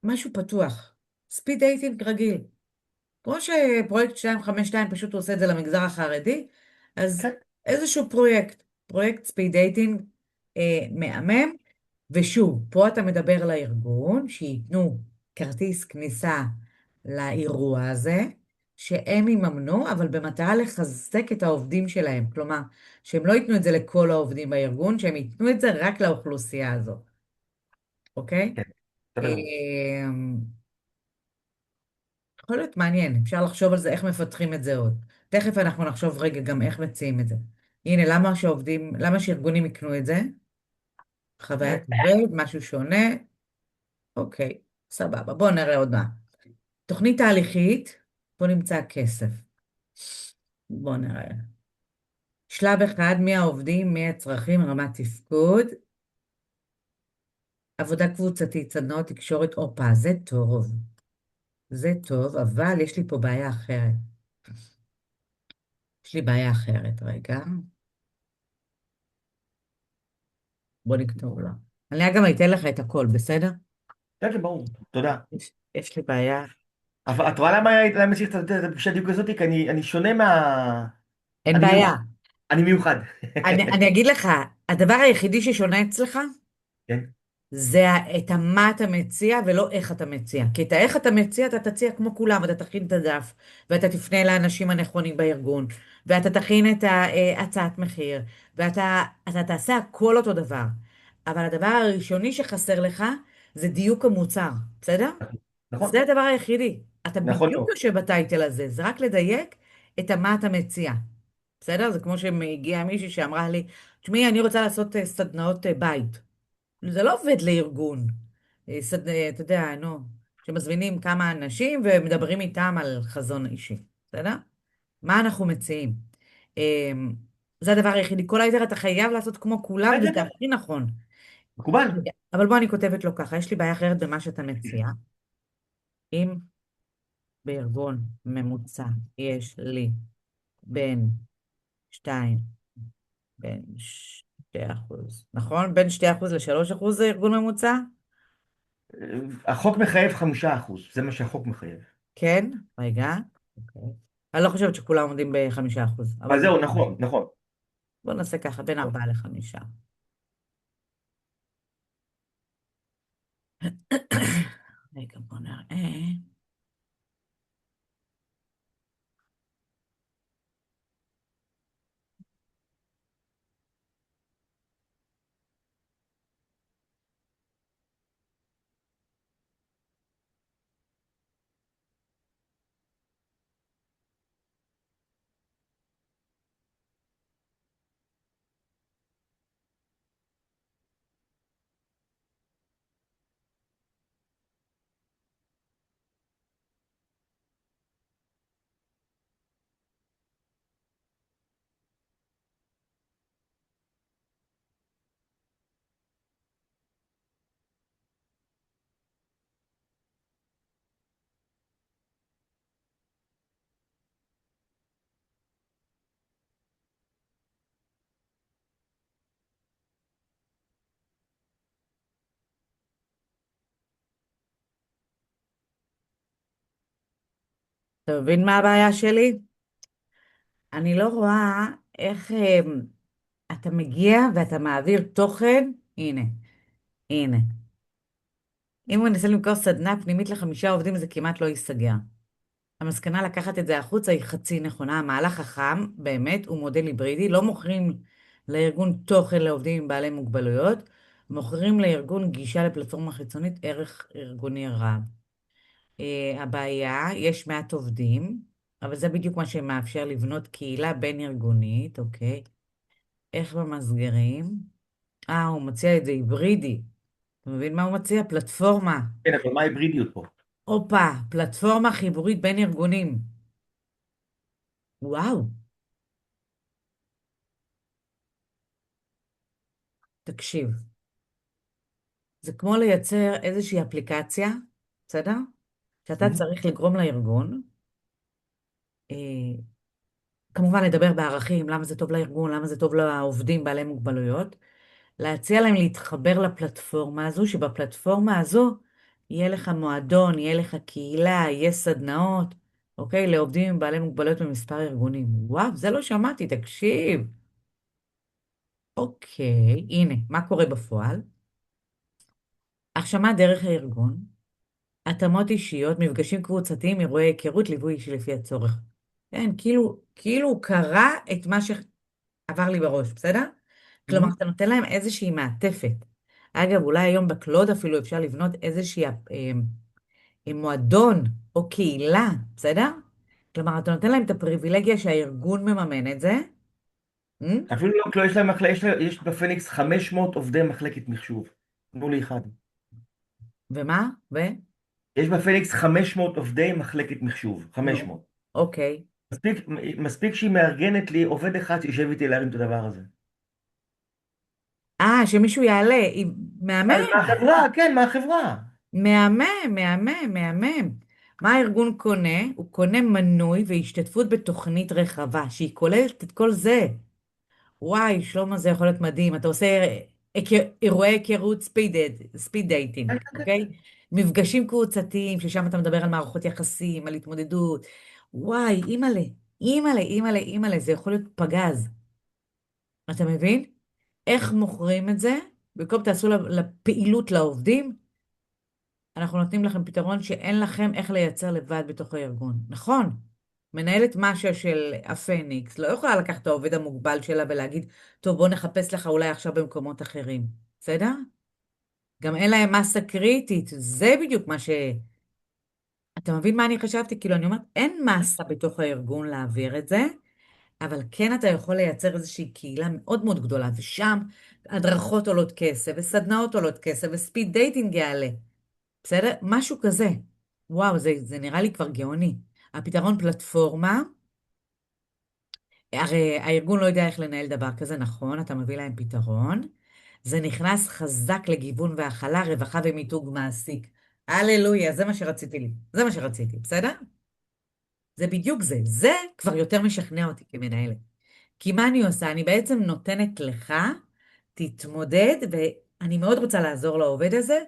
משהו פתוח. ספיד דייטינג רגיל. כמו שפרויקט 252 פשוט עושה את זה למגזר החרדי, אז כן, איזשהו פרויקט ספיד דייטינג מהמם, ושוב, פה אתה מדבר לארגון, שייתנו כרטיס כניסה לאירוע הזה, שהם יממנו, אבל במטרה לחזק את העובדים שלהם. כלומר, שהם לא ייתנו את זה לכל העובדים בארגון, שהם ייתנו את זה רק לאוכלוסייה הזאת, אוקיי? כן. בסדר גמור. אמ, יכול להיות מעניין, אפשר לחשוב על זה, איך מפתחים את זה עוד. תכף אנחנו נחשוב רגע גם איך מציעים את זה. הנה, למה שארגונים יקנו את זה? חוויית עובד, משהו שונה, אוקיי, סבבה. בואו נראה עוד מה. תוכנית תהליכית, פה נמצא הכסף. בואו נראה. שלב אחד, מי העובדים, מי הצרכים, רמת תפקוד, עבודה קבוצתית, סדנאות תקשורת, הופה, זה טוב. זה טוב, אבל יש לי פה בעיה אחרת. יש לי בעיה אחרת, רגע. בוא נכתוב לו. אני גם אתן לך את הכל, בסדר? כן, כן, ברור. תודה. יש לי בעיה. אבל את רואה למה צריך את הפגישת הדיוק הזאת? כי אני שונה אין אני מיוחד. בעיה. אני מיוחד. אני אגיד לך, הדבר היחידי ששונה אצלך, כן? זה את מה אתה מציע ולא איך אתה מציע. כי את האיך אתה מציע, אתה תציע כמו כולם, אתה תכין את הדף, ואתה תפנה לאנשים הנכונים בארגון, ואתה תכין את הצעת מחיר, ואתה תעשה הכל אותו דבר. אבל הדבר הראשוני שחסר לך זה דיוק המוצר, בסדר? נכון, זה הדבר היחידי. אתה נכון בדיוק מאוד. יושב בטייטל הזה, זה רק לדייק את מה אתה מציע. בסדר? זה כמו שהגיעה מישהי שאמרה לי, תשמעי, אני רוצה לעשות סדנאות בית. זה לא עובד לארגון. אתה יודע, נו, שמזמינים כמה אנשים ומדברים איתם על חזון אישי, בסדר? מה אנחנו מציעים? אה, זה הדבר היחידי. כל היתר אתה חייב לעשות כמו כולם, כן, כן, וזה כן, הכי נכון. מקובל. אבל בוא, אני כותבת לו ככה, יש לי בעיה אחרת במה שאתה מציע. אם בארגון ממוצע יש לי בין 2, בין 2%, נכון? בין 2% ל3% זה ארגון ממוצע? החוק מחייב 5%, זה מה שהחוק מחייב. כן, רגע. אוקיי. אני לא חושבת שכולם עומדים ב5%, אבל אבל זהו, נכון, נכון. בואו נעשה ככה, בין 4 ל5. רגע, בואו נראה. אתה מבין מה הבעיה שלי? אני לא רואה איך אתה מגיע ואתה מעביר תוכן. הנה, הנה. אם הוא ינסה למכור סדנה פנימית ל5 עובדים, זה כמעט לא ייסגר. המסקנה לקחת את זה החוצה היא חצי נכונה. המהלך חכם, באמת, הוא מודל היברידי. לא מוכרים לארגון תוכן לעובדים עם בעלי מוגבלויות, מוכרים לארגון גישה לפלטפורמה חיצונית ערך ארגוני רב. הבעיה, יש מעט עובדים, אבל זה בדיוק מה שמאפשר לבנות קהילה בין-ארגונית, אוקיי? איך במסגרים? הוא מציע את זה היברידי. אתה מבין מה הוא מציע? פלטפורמה. כן, אבל מה ההיברידיות פה? הופה, פלטפורמה חיבורית בין ארגונים. וואו, תקשיב. זה כמו לייצר איזושהי אפליקציה, בסדר? שאתה Mhm. צריך לגרום לארגון, אה, כמובן לדבר בערכים, למה זה טוב לארגון, למה זה טוב לעובדים בעלי מוגבלויות, להציע להם להתחבר לפלטפורמה הזו, שבפלטפורמה הזו יהיה לך מועדון, יהיה לך קהילה, יהיה סדנאות, אוקיי? לעובדים עם בעלי מוגבלויות במספר ארגונים. וואו, זה לא שמעתי, תקשיב. אוקיי, הנה, מה קורה בפועל? הרשמה דרך הארגון, התאמות אישיות, מפגשים קבוצתיים, אירועי היכרות, ליווי אישי לפי הצורך. כן, כאילו הוא קרא את מה שעבר לי בראש, בסדר? כלומר, Mhm. אתה נותן להם איזושהי מעטפת. אגב, אולי היום בקלוד אפילו אפשר לבנות איזושהי מועדון או קהילה, בסדר? כלומר, אתה נותן להם את הפריבילגיה שהארגון מממן את זה, אפילו לא, יש להם יש בפניקס 500 עובדי מחלקת מחשוב. תנו לי אחד. ומה? יש בפניקס 500 עובדי מחלקת מחשוב. נו, 500. אוקיי. מספיק, מספיק שהיא מארגנת לי עובד אחד שישב איתי להרים את הדבר הזה. שמישהו יעלה, מהמם. מהחברה, כן, מהחברה. מהמם, מהמם, מהמם. מה הארגון קונה? הוא קונה מנוי והשתתפות בתוכנית רחבה, שהיא כוללת את כל זה. וואי, שלמה, זה יכול להיות מדהים. אתה עושה אירועי היכרות ספיד דייטינג, כן, כן, אוקיי? כן. מפגשים קבוצתיים, ששם אתה מדבר על מערכות יחסים, על התמודדות. וואי, אימא'לה, אימא'לה, אימא'לה, אימא'לה, זה יכול להיות פגז. אתה מבין? איך מוכרים את זה? במקום תעשו לפעילות לעובדים, אנחנו נותנים לכם פתרון שאין לכם איך לייצר לבד בתוך הארגון. נכון, מנהלת מש"ה של הפניקס לא יכולה לקחת את העובד המוגבל שלה ולהגיד, טוב, בוא נחפש לך אולי עכשיו במקומות אחרים. בסדר? גם אין להם מסה קריטית, זה בדיוק מה ש... אתה מבין מה אני חשבתי? כאילו, אני אומרת, אין מסה בתוך הארגון להעביר את זה, אבל כן אתה יכול לייצר איזושהי קהילה מאוד מאוד גדולה, ושם הדרכות עולות כסף, וסדנאות עולות כסף, וספיד דייטינג יעלה. בסדר? משהו כזה. וואו, זה נראה לי כבר גאוני. הפתרון פלטפורמה, הרי הארגון לא יודע איך לנהל דבר כזה, נכון? אתה מביא להם פתרון. זה נכנס חזק לגיוון והכלה, רווחה ומיתוג מעסיק. הללויה, זה מה שרציתי לי. זה מה שרציתי, בסדר? זה בדיוק זה. זה כבר יותר משכנע אותי כמנהלת. כי מה אני עושה? אני בעצם נותנת לך, תתמודד, ואני מאוד רוצה לעזור לעובד הזה.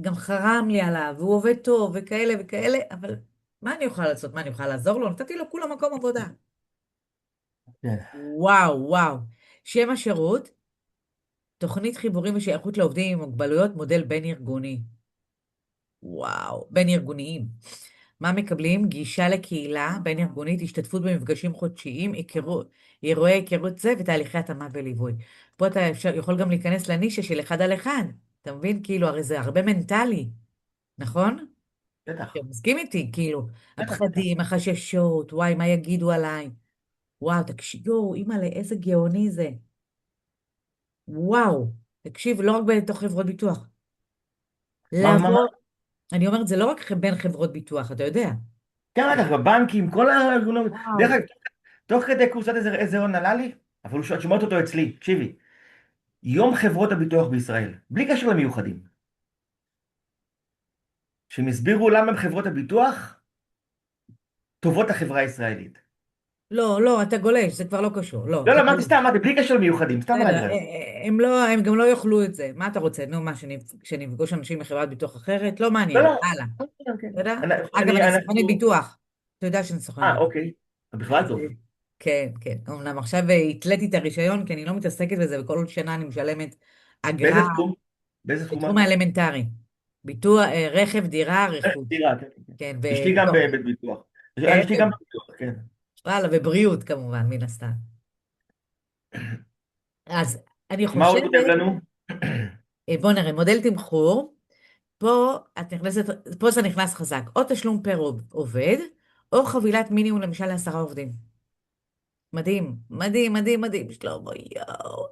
גם חרם לי עליו, והוא עובד טוב, וכאלה וכאלה, אבל מה אני יכולה לעשות? מה אני יכולה לעזור לו? נתתי לו כולה מקום עבודה. כן. וואו, וואו. שם השירות, תוכנית חיבורים ושייכות לעובדים עם מוגבלויות, מודל בין-ארגוני. וואו, בין-ארגוניים. מה מקבלים? גישה לקהילה בין-ארגונית, השתתפות במפגשים חודשיים, אירועי היכרות זה ותהליכי התאמה וליווי. פה אתה יכול גם להיכנס לנישה של אחד על אחד. אתה מבין? כאילו, הרי זה הרבה מנטלי, נכון? אתה בטח, מסכים איתי? כאילו, בטח, בטח. הפחדים, החששות, וואי, מה יגידו עליי? וואו, תקשיבו, אימא'לה, איזה גאוני זה. וואו, תקשיב, לא רק בתוך חברות ביטוח. מה? לעבור, אני אומרת, זה לא רק בין חברות ביטוח, אתה יודע. כן, בטח, בבנקים, כל הארגונים. וואו. דרך אגב, תוך כדי קורס, יודעת איזה הון עלה לי? אבל את שומעת אותו אצלי, תקשיבי. יום חברות הביטוח בישראל, בלי קשר למיוחדים, שהם הסבירו למה חברות הביטוח טובות לחברה הישראלית. לא, לא, אתה גולש, זה כבר לא קשור. לא, לא, אתה לא, אמרתי גולש. סתם, אמרתי, בלי קשר למיוחדים, סתם בסדר, על זה. הם לא, הם גם לא יאכלו את זה. מה אתה רוצה? נו, מה, שנפגוש אנשים מחברת ביטוח אחרת? לא לא, מעניין. לא. הלאה. אוקיי, אוקיי. אתה יודע? אגב, אני סוכנת אנחנו... ביטוח. אתה יודע שאני סוכנת ביטוח. אוקיי. בכלל אז, טוב. כן, כן. אמנם עכשיו התליתי את הרישיון, כי אני לא מתעסקת בזה, וכל שנה אני משלמת באיזה אגרה תחום? באיזה תחום בתחום את? האלמנטרי. ביטוח, רכב, דירה, רכוש. דירה, כן, כן. כן, אשתי גם וביטוח. בביטוח. אשתי כן, גם בביטוח, כן. וואלה, ובריאות כמובן, מן הסתם. אז אני מה עוד כותב חושבת, לנו? בוא נראה, מודל תמחור, פה את נכנסת, פה זה נכנס חזק, או תשלום פר עובד, או חבילת מינימום למשל לעשרה עובדים. מדהים, מדהים, מדהים, מדהים, שלמה, יואו.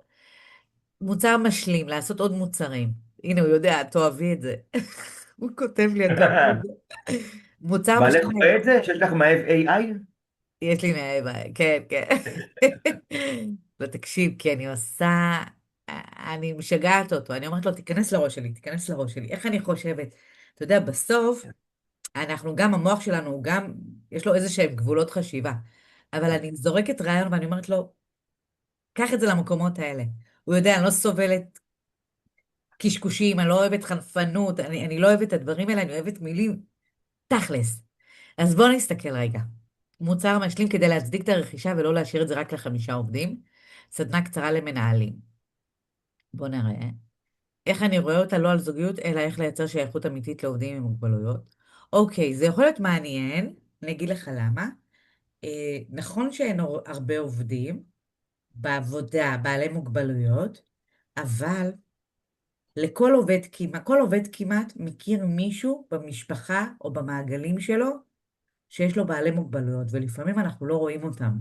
מוצר משלים, לעשות עוד מוצרים. הנה, הוא יודע, את תאהבי את זה. הוא כותב לי, את תאהבי את זה. מוצר בעלך משלים, רואה את זה? שיש לך מאהב AI? יש לי מאהבה, כן, כן. לא, תקשיב, כי אני עושה, אני משגעת אותו, אני אומרת לו, תיכנס לראש שלי, תיכנס לראש שלי. איך אני חושבת? אתה יודע, בסוף, אנחנו גם, המוח שלנו, הוא גם, יש לו איזה שהם גבולות חשיבה. אבל אני זורקת רעיון ואני אומרת לו, קח את זה למקומות האלה. הוא יודע, אני לא סובלת קשקושים, אני לא אוהבת חנפנות, אני לא אוהבת את הדברים האלה, אני אוהבת מילים תכלס. אז בואו נסתכל רגע. מוצר משלים כדי להצדיק את הרכישה ולא להשאיר את זה רק לחמישה עובדים. סדנה קצרה למנהלים. בואו נראה. איך אני רואה אותה לא על זוגיות, אלא איך לייצר שייכות אמיתית לעובדים עם מוגבלויות. אוקיי, זה יכול להיות מעניין, אני אגיד לך למה. נכון שאין הרבה עובדים בעבודה, בעלי מוגבלויות, אבל לכל עובד כמעט, כל עובד כמעט מכיר מישהו במשפחה או במעגלים שלו שיש לו בעלי מוגבלויות, ולפעמים אנחנו לא רואים אותם.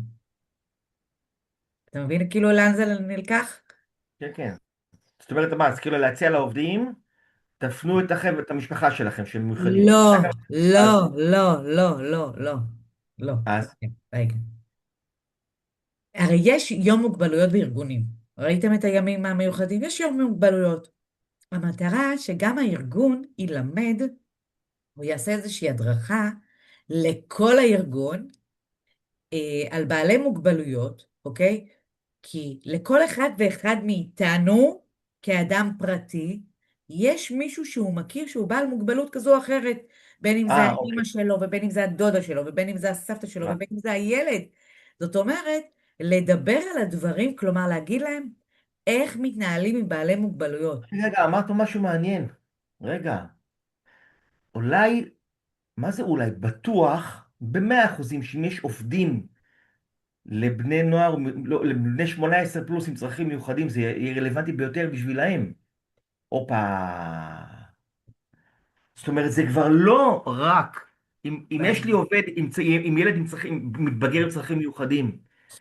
אתה מבין כאילו לאן זה נלקח? כן, כן. זאת אומרת, מה, אז כאילו להציע לעובדים, תפנו את המשפחה שלכם, שהם מיוחדים. לא, אז, לא, לא, לא, לא, לא, לא. אז, רגע, רגע. הרי יש יום מוגבלויות בארגונים. ראיתם את הימים המיוחדים? יש יום מוגבלויות. המטרה שגם הארגון ילמד, הוא יעשה איזושהי הדרכה לכל הארגון על בעלי מוגבלויות, אוקיי? כי לכל אחד ואחד מאיתנו, כאדם פרטי, יש מישהו שהוא מכיר שהוא בעל מוגבלות כזו או אחרת, בין אם זה אוקיי. האימא שלו, ובין אם זה הדודה שלו, ובין אם זה הסבתא שלו, ובין אם זה הילד. זאת אומרת, לדבר על הדברים, כלומר להגיד להם, איך מתנהלים עם בעלי מוגבלויות. רגע, אמרת משהו מעניין. רגע, אולי, מה זה אולי? בטוח, ב100% שאם יש עובדים לבני נוער, לא, לבני 18 פלוס עם צרכים מיוחדים, זה יהיה רלוונטי ביותר בשבילהם. הופה. זאת אומרת, זה כבר לא רק, אם יש לי מדהים, עובד עם ילד עם צרכים, מתבגר עם צרכים מיוחדים,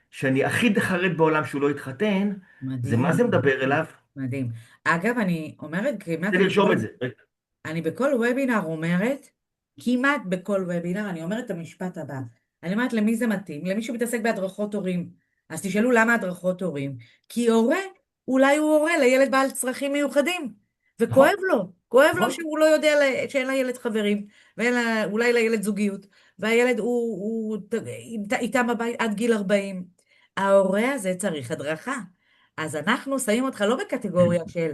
שאני הכי חרד בעולם שהוא לא יתחתן, זה מה זה מדהים, מדבר אליו? מדהים. אגב, אני אומרת כמעט אני לרשום את זה. אני בכל וובינר אומרת, כמעט בכל וובינר, אני אומרת את המשפט הבא. אני אומרת למי זה מתאים? למי שמתעסק בהדרכות הורים. אז תשאלו למה הדרכות הורים? כי הורה, אולי הוא הורה לילד בעל צרכים מיוחדים. וכואב נכון, לו, כואב לו נכון. שהוא לא יודע שאין לילד חברים, ואולי לילד זוגיות, והילד איתם בבית עד גיל 40. ההורה הזה צריך הדרכה. אז אנחנו שמים אותך לא בקטגוריה של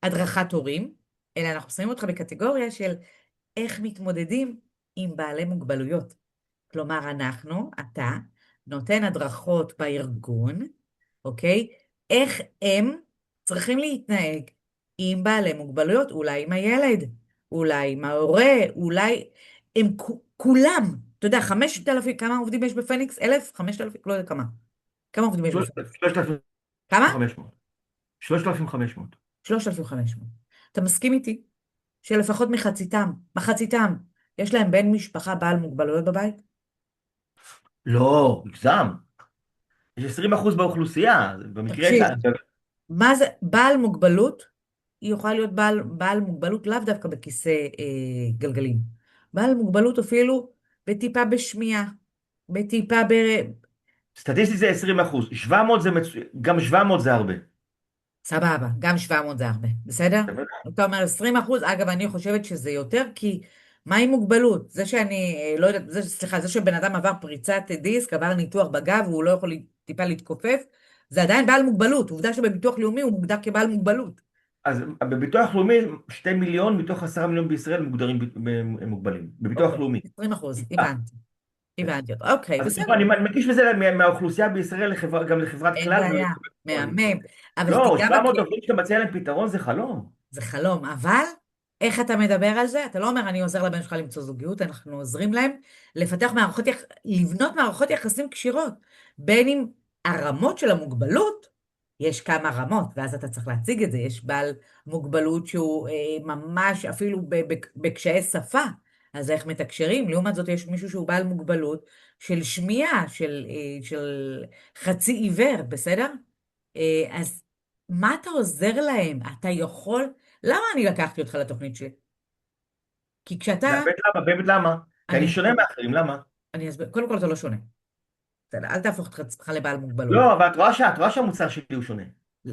הדרכת הורים, אלא אנחנו שמים אותך בקטגוריה של איך מתמודדים עם בעלי מוגבלויות. כלומר, אתה, נותן הדרכות בארגון, אוקיי? איך הם צריכים להתנהג עם בעלי מוגבלויות, אולי עם הילד, אולי עם ההורה, אולי כולם. אתה יודע, 5,000, כמה עובדים יש בפניקס? 1,000? 5,000? לא יודע כמה. כמה עובדים יש בפניקס? 3,500. כמה? 3,500. 3,500. אתה מסכים איתי שלפחות מחציתם, יש להם בן משפחה בעל מוגבלויות בבית? לא, הגזם. יש 20% באוכלוסייה, במקרה, תקשיב, מה זה בעל מוגבלות? היא יכולה להיות בעל מוגבלות לאו דווקא בכיסא גלגלים. בעל מוגבלות אפילו בטיפה בשמיעה, בטיפה סטטיסטית זה 20%. 700 זה גם 700 זה הרבה. סבבה, גם 700 זה הרבה, בסדר? בוודאי. אתה אומר 20%, אגב, אני חושבת שזה יותר, כי מה עם מוגבלות? זה שאני, לא יודעת, סליחה, זה שבן אדם עבר פריצת דיסק, עבר ניתוח בגב, והוא לא יכול טיפה להתכופף, זה עדיין בעל מוגבלות. עובדה שבביטוח לאומי הוא מוגדר כבעל מוגבלות. אז בביטוח לאומי 2 מיליון מתוך 10 מיליון בישראל מוגדרים מוגבלים. בביטוח אוקיי, לאומי. 20%, אה, הבנתי, כן. הבנתי אותו. אוקיי, אז בסדר, אני מקיש בזה מהאוכלוסייה בישראל גם לחברת אין כלל בעיה, ולפועלים. מהמם. אבל לא, תיגע 700 עובדים שאתה מציע להם פתרון זה חלום. זה חלום, אבל איך אתה מדבר על זה? אתה לא אומר, אני עוזר לבן שלך למצוא זוגיות, אנחנו עוזרים להם לפתח לבנות מערכות יחסים כשירות. בין אם הרמות של המוגבלות, יש כמה רמות, ואז אתה צריך להציג את זה. יש בעל מוגבלות שהוא ממש אפילו בקשיי שפה, אז איך מתקשרים? לעומת זאת, יש מישהו שהוא בעל מוגבלות של שמיעה, של חצי עיוור, בסדר? אז מה אתה עוזר להם? אתה יכול... למה אני לקחתי אותך לתוכנית שלי? כי כשאתה... באמת למה? באמת למה? כי אני אני שונה אסביר. מאחרים, למה? אני אסביר. קודם כל, אתה לא שונה. בסדר, אל תהפוך את עצמך לבעל מוגבלות. לא, אבל את רואה שהמוצר שלי הוא שונה.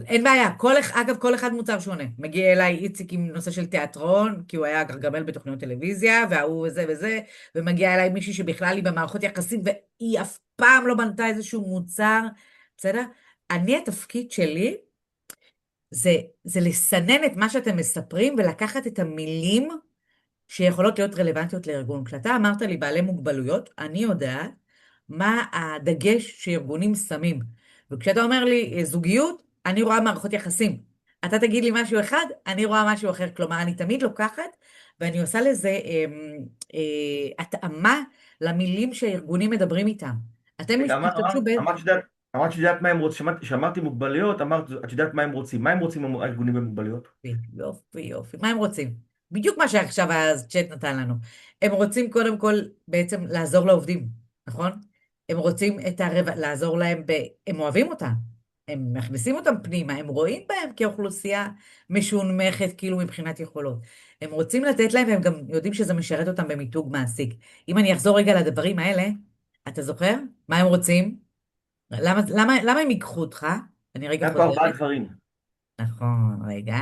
אין בעיה. אגב, כל אחד מוצר שונה. מגיע אליי איציק עם נושא של תיאטרון, כי הוא היה גרגמל בתוכניות טלוויזיה, וההוא וזה וזה, ומגיע אליי מישהי שבכלל היא במערכות יחסים, והיא אף פעם לא בנתה איזשהו מוצר, בסדר? התפקיד שלי זה לסנן את מה שאתם מספרים ולקחת את המילים שיכולות להיות רלוונטיות לארגון. כשאתה אמרת לי בעלי מוגבלויות, אני יודעת מה הדגש שארגונים שמים. וכשאתה אומר לי זוגיות, אני רואה מערכות יחסים. אתה תגיד לי משהו אחד, אני רואה משהו אחר. כלומר, אני תמיד לוקחת ואני עושה לזה התאמה למילים שהארגונים מדברים איתם. אתם רגע, תשתמשו אמרת שאת יודעת מה הם רוצים, כשאמרתי מוגבלויות, אמרת, את יודעת מה הם רוצים. מה הם רוצים הארגונים במוגבלויות? יופי, יופי. מה הם רוצים? בדיוק מה שעכשיו הצ'אט נתן לנו. הם רוצים קודם כל בעצם לעזור לעובדים, נכון? הם רוצים לעזור להם הם אוהבים אותם. הם מכניסים אותם פנימה, הם רואים בהם כאוכלוסייה משונמכת, כאילו מבחינת יכולות. הם רוצים לתת להם, והם גם יודעים שזה משרת אותם במיתוג מעסיק. אם אני אחזור רגע לדברים האלה, אתה זוכר? מה הם רוצים? למה הם ייקחו אותך? אני רגע היה פה חוזרת. 4 דברים. נכון, רגע.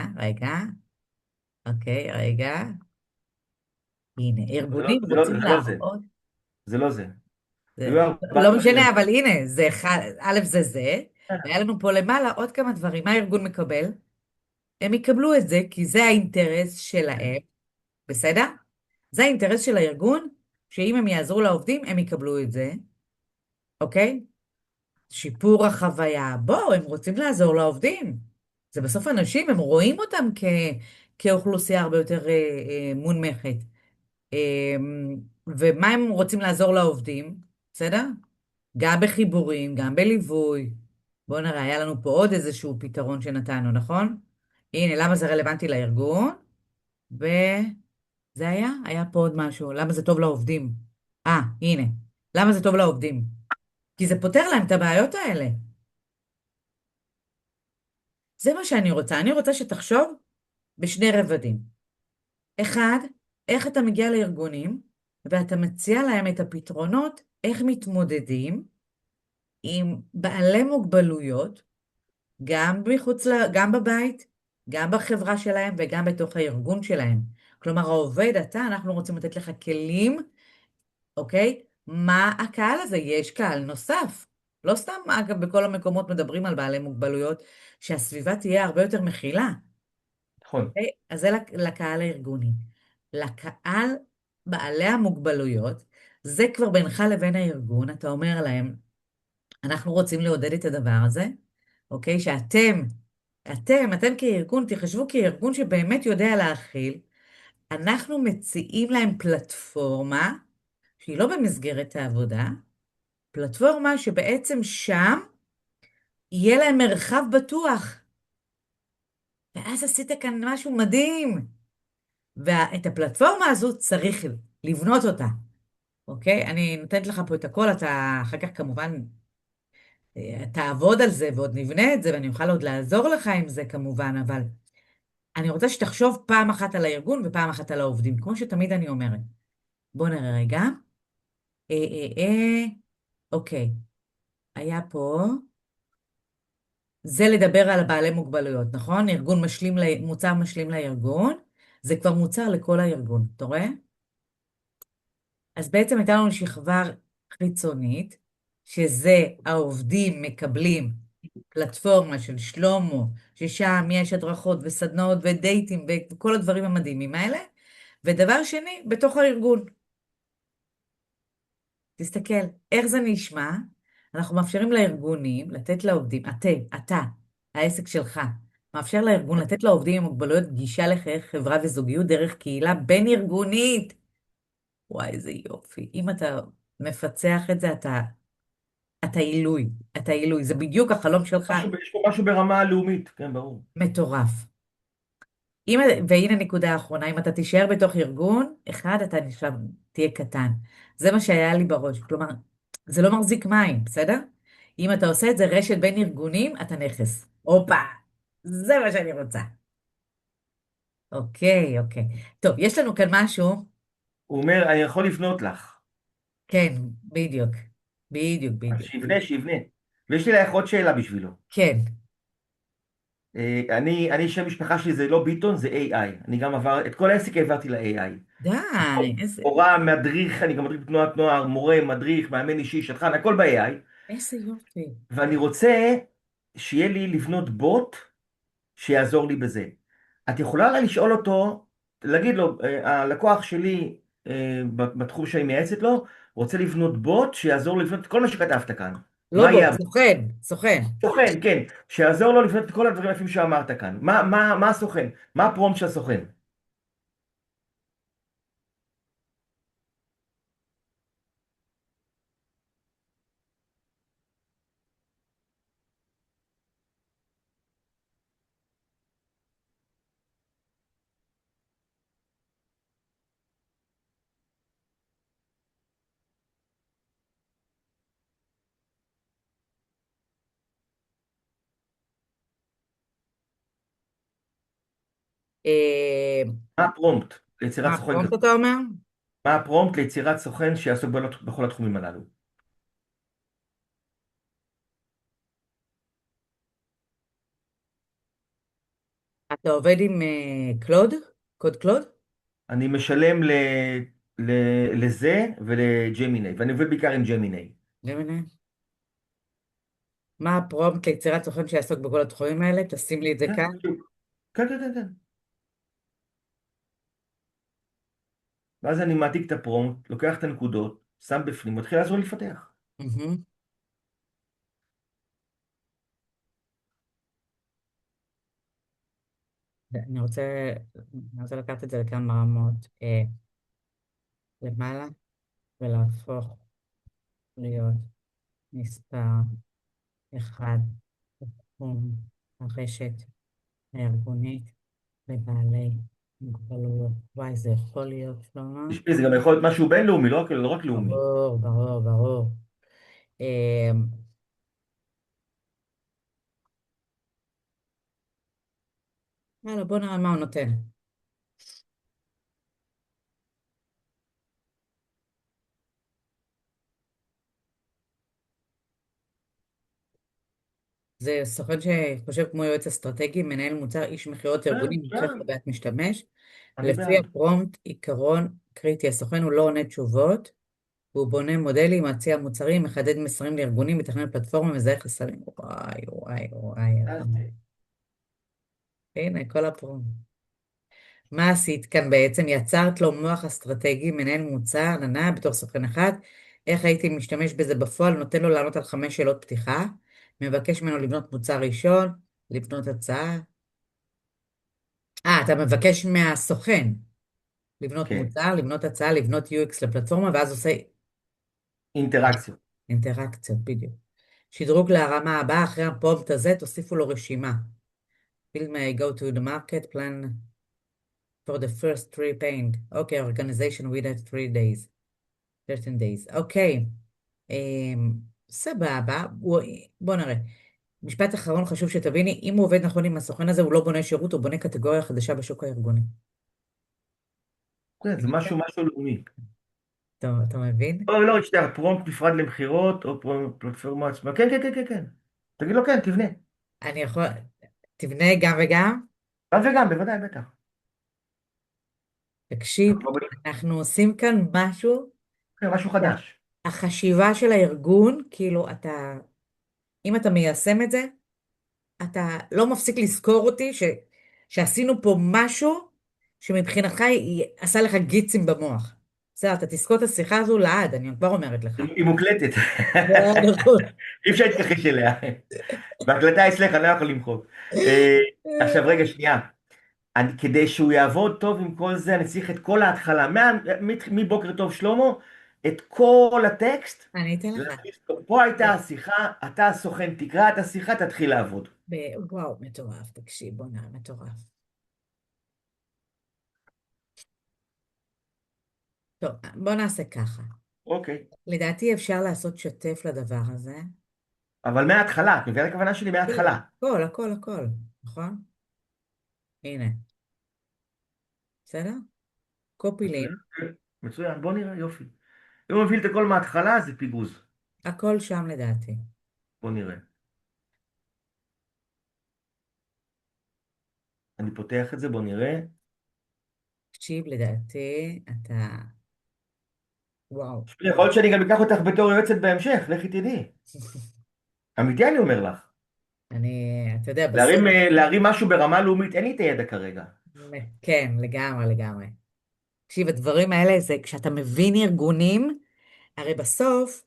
אוקיי, רגע. הנה, זה לא ארגונים זה. לא, רוצים זה לא זה. להראות, זה לא זה. זה, היו 4 לא דברים. משנה, אבל הנה, א' זה, והיה לנו פה למעלה עוד כמה דברים. מה הארגון מקבל? הם יקבלו את זה, כי זה האינטרס שלהם, בסדר? זה האינטרס של הארגון, שאם הם יעזרו לעובדים, הם יקבלו את זה, אוקיי? שיפור החוויה. בואו, הם רוצים לעזור לעובדים. זה בסוף אנשים, הם רואים אותם כאוכלוסייה הרבה יותר מונמכת. אה, ומה הם רוצים לעזור לעובדים? בסדר? גם בחיבורים, גם בליווי. בואו נראה, היה לנו פה עוד איזשהו פתרון שנתנו, נכון? הנה, למה זה רלוונטי לארגון? וזה היה פה עוד משהו. למה זה טוב לעובדים? הנה. למה זה טוב לעובדים? כי זה פותר להם את הבעיות האלה. זה מה שאני רוצה. אני רוצה שתחשוב בשני רבדים. אחד, איך אתה מגיע לארגונים ואתה מציע להם את הפתרונות, איך מתמודדים עם בעלי מוגבלויות, גם בבית, גם בחברה שלהם וגם בתוך הארגון שלהם. כלומר, העובד, אנחנו רוצים לתת לך כלים, אוקיי? מה הקהל הזה? יש קהל נוסף. לא סתם, אגב, בכל המקומות מדברים על בעלי מוגבלויות, שהסביבה תהיה הרבה יותר מכילה. נכון. אוקיי? אז זה לקהל הארגוני. לקהל בעלי המוגבלויות, זה כבר בינך לבין הארגון, אתה אומר להם, אנחנו רוצים לעודד את הדבר הזה, אוקיי? אתם כארגון, תחשבו כארגון שבאמת יודע להכיל, אנחנו מציעים להם פלטפורמה, שהיא לא במסגרת העבודה, פלטפורמה שבעצם שם יהיה להם מרחב בטוח. ואז עשית כאן משהו מדהים. ואת הפלטפורמה הזו צריך לבנות אותה, אוקיי? אני נותנת לך פה את הכל, אתה אחר כך כמובן תעבוד על זה ועוד נבנה את זה, ואני אוכל עוד לעזור לך עם זה כמובן, אבל אני רוצה שתחשוב פעם אחת על הארגון ופעם אחת על העובדים, כמו שתמיד אני אומרת. בוא נראה רגע. אה, אה, אה, אוקיי, היה פה, זה לדבר על בעלי מוגבלויות, נכון? מוצר משלים לארגון, זה כבר מוצר לכל הארגון, אתה רואה? אז בעצם הייתה לנו שכבה חיצונית, שזה העובדים מקבלים פלטפורמה של שלומו, ששם יש הדרכות וסדנאות ודייטים וכל הדברים המדהימים האלה. ודבר שני, בתוך הארגון. תסתכל, איך זה נשמע? אנחנו מאפשרים לארגונים לתת לעובדים, אתה, העסק שלך, מאפשר לארגון לתת לעובדים עם מוגבלויות גישה לחיי חברה וזוגיות דרך קהילה בין-ארגונית. וואי, איזה יופי. אם אתה מפצח את זה, אתה עילוי. אתה עילוי. זה בדיוק החלום שלך. יש פה משהו ברמה הלאומית, כן, ברור. מטורף. והנה נקודה אחרונה, אם אתה תישאר בתוך ארגון, אחד, אתה נשאר, תהיה קטן. זה מה שהיה לי בראש. כלומר, זה לא מחזיק מים, בסדר? אם אתה עושה את זה רשת בין ארגונים, אתה נכס. הופה, זה מה שאני רוצה. אוקיי, אוקיי. טוב, יש לנו כאן משהו. הוא אומר, אני יכול לבנות לך. כן, בדיוק. בדיוק, אז בדיוק. שיבנה, שיבנה. ויש לי לך עוד שאלה בשבילו. כן. אני, שם משפחה שלי זה לא ביטון, זה AI. אני גם את כל העסק העברתי ל-AI. די, הכל. איזה, הוראה, מדריך, אני גם מדריך בתנועת נוער, מורה, מדריך, מאמן אישי, שטחן, הכל ב-AI. איזה יופי. ואני רוצה שיהיה לי לבנות בוט שיעזור לי בזה. את יכולה לשאול אותו, להגיד לו, הלקוח שלי בתחום שאני מייעצת לו, רוצה לבנות בוט שיעזור לו לבנות את כל מה שכתבת כאן. לא מה בוט, יהיה? סוכן, סוכן. סוכן, כן, שיעזור לו לבנות את כל הדברים היפים שאמרת כאן. מה הסוכן? מה הפרומפט של הסוכן? אה, מה הפרומפט ליצירת מה סוכן כזה? הפרומפט אתה אומר? מה הפרומפט ליצירת סוכן שיעסוק בכל התחומים הללו? אתה עובד עם קלוד? קוד קלוד? אני משלם ל, לזה ולג'מיני, ואני עובד בעיקר עם ג'מיני. ג'מיני? מה הפרומפט ליצירת סוכן שיעסוק בכל התחומים האלה? תשים לי את זה כן, כאן. בדיוק. כן, כן, כן, כן. ואז אני מעתיק את הפרומפט, לוקח את הנקודות, שם בפנים, מתחיל לעזור לי לפתח. מהמם. אני רוצה, אני רוצה לקחת את זה לכמה רמות. למעלה ולהפוך להיות מספר אחד בתחום הרשת הארגונית לבעלי מוגבלויות. וואי, זה יכול להיות, שלמה? תשמעי, זה גם יכול להיות משהו בינלאומי, לא רק לאומי. ברור, ברור, ברור. אה, יאללה, בוא נראה מה הוא נותן. זה סוכן שחושב כמו יועץ אסטרטגי, מנהל מוצר, איש מכירות ארגוני, מומחה מצוין, חוויית משתמש. אני לפי בעד. הפרומפט, עיקרון קריטי, הסוכן הוא לא עונה תשובות, הוא בונה מודלים, מציע מוצרים, מחדד מסרים לארגונים, מתכנן פלטפורמה, מזהה חסרים. וואי, וואי, וואי. פנטסטי. הנה, כל הפרומפט. מה עשית כאן בעצם? יצרת לו מוח אסטרטגי, מנהל מוצר, ננה, בתור סוכן אחד. איך הייתי משתמש בזה בפועל? נותן לו לענות על 5 שאלות פתיחה. מבקש ממנו לבנות מוצר ראשון, לבנות הצעה. אתה מבקש מהסוכן לבנות כן, מוצר, לבנות הצעה, לבנות UX לפלטפורמה, ואז עושה אינטראקציה. אינטראקציות, בדיוק. שדרוג לרמה הבאה, אחרי הפרומפט הזה, תוסיפו לו רשימה. Build my go to the market plan for the first three paint. אוקיי, organization within 3 days. 13 days. אוקיי. אמ, סבבה. בוא נראה. משפט אחרון חשוב שתביני, אם הוא עובד נכון עם הסוכן הזה, הוא לא בונה שירות, הוא בונה קטגוריה חדשה בשוק הארגוני. כן, זה משהו לאומי. אתה מבין? לא, ישתר, פרומפט נפרד למכירות, או פלטפורמה עצמה. כן, כן, כן, כן, כן. תגיד לו כן, תבנה. אני יכול... תבנה גם וגם. גם וגם, בוודאי, בטח. תקשיב, אנחנו לא אנחנו עושים כאן משהו, כן, משהו חדש. החשיבה של הארגון, כאילו, אם אתה מיישם את זה, אתה לא מפסיק לזכור אותי שעשינו פה משהו שמבחינתך עשה לך גיצים במוח. בסדר, אתה תזכור את השיחה הזו לעד, אני כבר אומרת לך. היא מוקלטת. נכון. אי אפשר להתכחש אליה. בהקלטה אצלך, אני לא יכול למחוק. אה, עכשיו, רגע, שנייה. כדי שהוא יעבוד טוב עם כל זה, אני צריך את כל ההתחלה, מבוקר טוב שלמה, את כל הטקסט. אני אתן לך. ולהכניס אותו. פה הייתה השיחה, אתה הסוכן, תקרא את השיחה, תתחיל לעבוד. וואו, מטורף, תקשיב, בוא נראה, מטורף. טוב, בוא נעשה ככה. אוקיי. לדעתי אפשר לעשות שוטף לדבר הזה. אבל מההתחלה, את מביאה את הכוונה שלי כן, מההתחלה. הכל, הכל, הכל, נכון? הנה, בסדר? קופי לינק, מצוין, כן, מצוין, בוא נראה, יופי. אם הוא מביא את הכל מההתחלה, זה פיגוז. הכל שם לדעתי. בוא נראה. אני פותח את זה, בוא נראה. תקשיב, לדעתי, אתה... וואו, יכול וואו. להיות שאני גם אקח אותך בתור יועצת בהמשך, לכי תדעי. אמיתי אני אומר לך. אתה יודע, בסוף, להרים משהו ברמה לאומית, אין לי את הידע כרגע. כן, לגמרי, לגמרי. תקשיב, הדברים האלה זה כשאתה מבין ארגונים, הרי בסוף,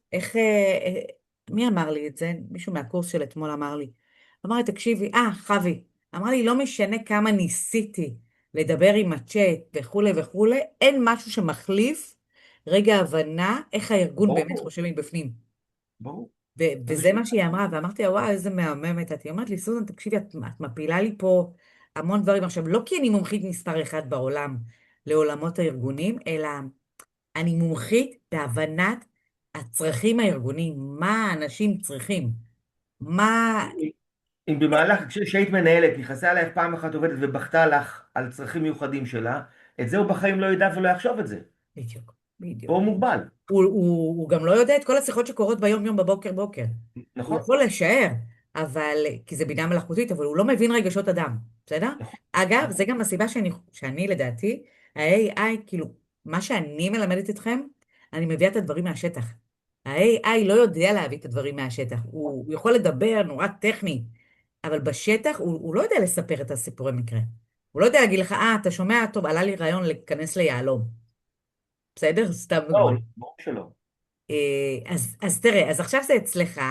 מי אמר לי את זה? מישהו מהקורס של אתמול אמר לי. אמר לי, תקשיבי, חוי, אמר לי, לא משנה כמה ניסיתי לדבר עם הצ'אט וכולי וכולי, אין משהו שמחליף רגע הבנה איך הארגון באמת ברור, חושב מבפנים. ברור. זה וזה בשביל מה שהיא אמרה, ואמרתי לה, וואו, איזה מהממת את. היא אמרת לי, סוזן, תקשיבי, את מפילה לי פה המון דברים. עכשיו, לא כי אני מומחית מספר אחד בעולם לעולמות הארגונים, אלא אני מומחית בהבנת הצרכים הארגוניים, מה האנשים צריכים, מה... אם במהלך, כשהיית מנהלת, נכנסה אלייך פעם אחת עובדת ובכתה לך על צרכים מיוחדים שלה, את זה הוא בחיים לא ידע ולא יחשוב את זה. בדיוק, פה בדיוק. הוא מוגבל. הוא גם לא יודע את כל השיחות שקורות ביום-יום בבוקר בוקר. הוא נכון, יכול לשער, כי זה בינה מלאכותית, אבל הוא לא מבין רגשות אדם, בסדר? נכון, אגב, נכון. זה גם הסיבה שאני לדעתי, ה-AI, כאילו, מה שאני מלמדת אתכם, אני מביאה את הדברים מהשטח. ה-AI לא יודע להביא את הדברים מהשטח. הוא יכול לדבר נורא טכני, אבל בשטח הוא לא יודע לספר את הסיפורי מקרה. הוא לא יודע להגיד לך, אתה שומע, טוב, עלה לי רעיון להיכנס ליהלום. בסדר? סתם דוגמה. לא, ברור שלא. אז תראה, אז עכשיו זה אצלך,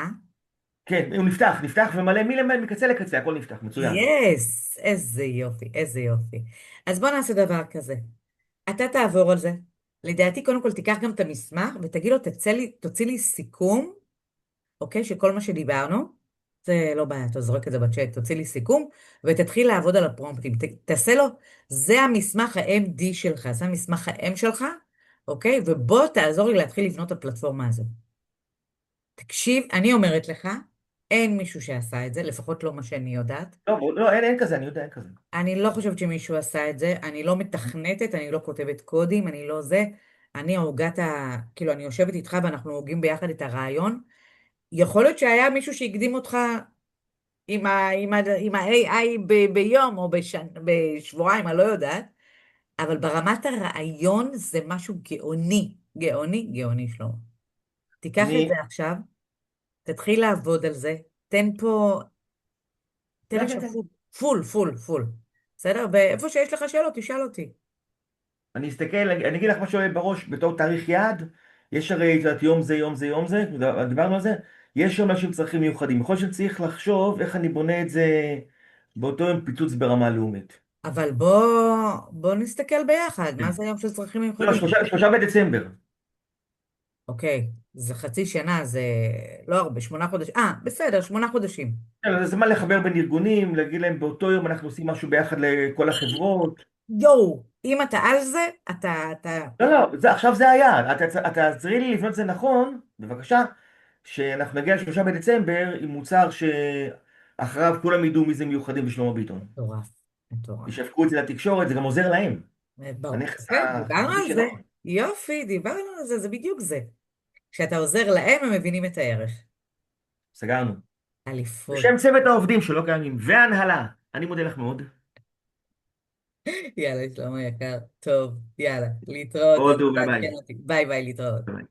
כן, הוא נפתח ומלא מקצה לקצה, הכל נפתח, מצוין. יס, איזה יופי, איזה יופי. אז בוא נעשה דבר כזה. אתה תעבור על זה. לדעתי, קודם כל תיקח גם את המסמך ותגיד לו, תוציא לי סיכום, אוקיי? שכל מה שדיברנו, זה לא בעיה, אתה זורק את זה בצ'אט, תוציא לי סיכום, ותתחיל לעבוד על הפרומפטים. תעשה לו, זה המסמך ה-MD שלך, זה המסמך ה-M שלך, אוקיי? ובוא תעזור לי להתחיל לבנות את הפלטפורמה הזו. תקשיב, אני אומרת לך, אין מישהו שעשה את זה, לפחות לא מה שאני יודעת. לא, לא, אין כזה, אני יודע, אין כזה. אני לא חושבת שמישהו עשה את זה, אני לא מתכנתת, אני לא כותבת קודים, אני לא זה. אני הוגת כאילו, אני יושבת איתך ואנחנו הוגים ביחד את הרעיון. יכול להיות שהיה מישהו שהקדים אותך עם ה-AI ביום או בשבועיים, אני לא יודעת, אבל ברמת הרעיון זה משהו גאוני, גאוני, גאוני, שלמה. תיקח את זה אני, עכשיו, תתחיל לעבוד על זה, תן פה, תן כן, לי כן, עכשיו כן. פול, פול, פול. בסדר? ואיפה שיש לך שאלות, תשאל אותי. אני אסתכל, אני אגיד לך מה שעולה בראש בתור תאריך יעד. יש הרי, את יודעת, יום זה, יום זה, יום זה, דיברנו על זה. יש שם אנשים עם צרכים מיוחדים. יכול להיות שצריך לחשוב איך אני בונה את זה באותו יום פיצוץ ברמה לאומית. אבל בוא נסתכל ביחד, מה כן. זה יום של צרכים לא, מיוחדים? שלושה בדצמבר. אוקיי, זה חצי שנה, זה לא הרבה, 8 חודשים. בסדר, 8 חודשים. כן, זה זמן לחבר בין ארגונים, להגיד להם באותו יום אנחנו עושים משהו ביחד לכל החברות. יואו, אם אתה על זה, אתה... לא, לא, עכשיו זה היעד. אתה תעזרי לי לבנות את זה נכון, בבקשה, שאנחנו נגיע לשלושה בדצמבר עם מוצר שאחריו כולם ידעו מי זה מיוחדים ושלמה ביטון. מטורף, מטורף. ישווקו את זה לתקשורת, זה גם עוזר להם. ברור. הנכס כן, דיברנו החברתי על זה. שלנו. יופי, דיברנו על זה, זה בדיוק זה. כשאתה עוזר להם, הם מבינים את הערך. סגרנו. אליפות. בשם צוות העובדים שלא קיימים וההנהלה, אני מודה לך מאוד. יאללה, שלמה יקר. טוב, יאללה, להתראות, אז הודו, ביי תעדכן ביי. אותי. ביי ביי, להתראות. ביי.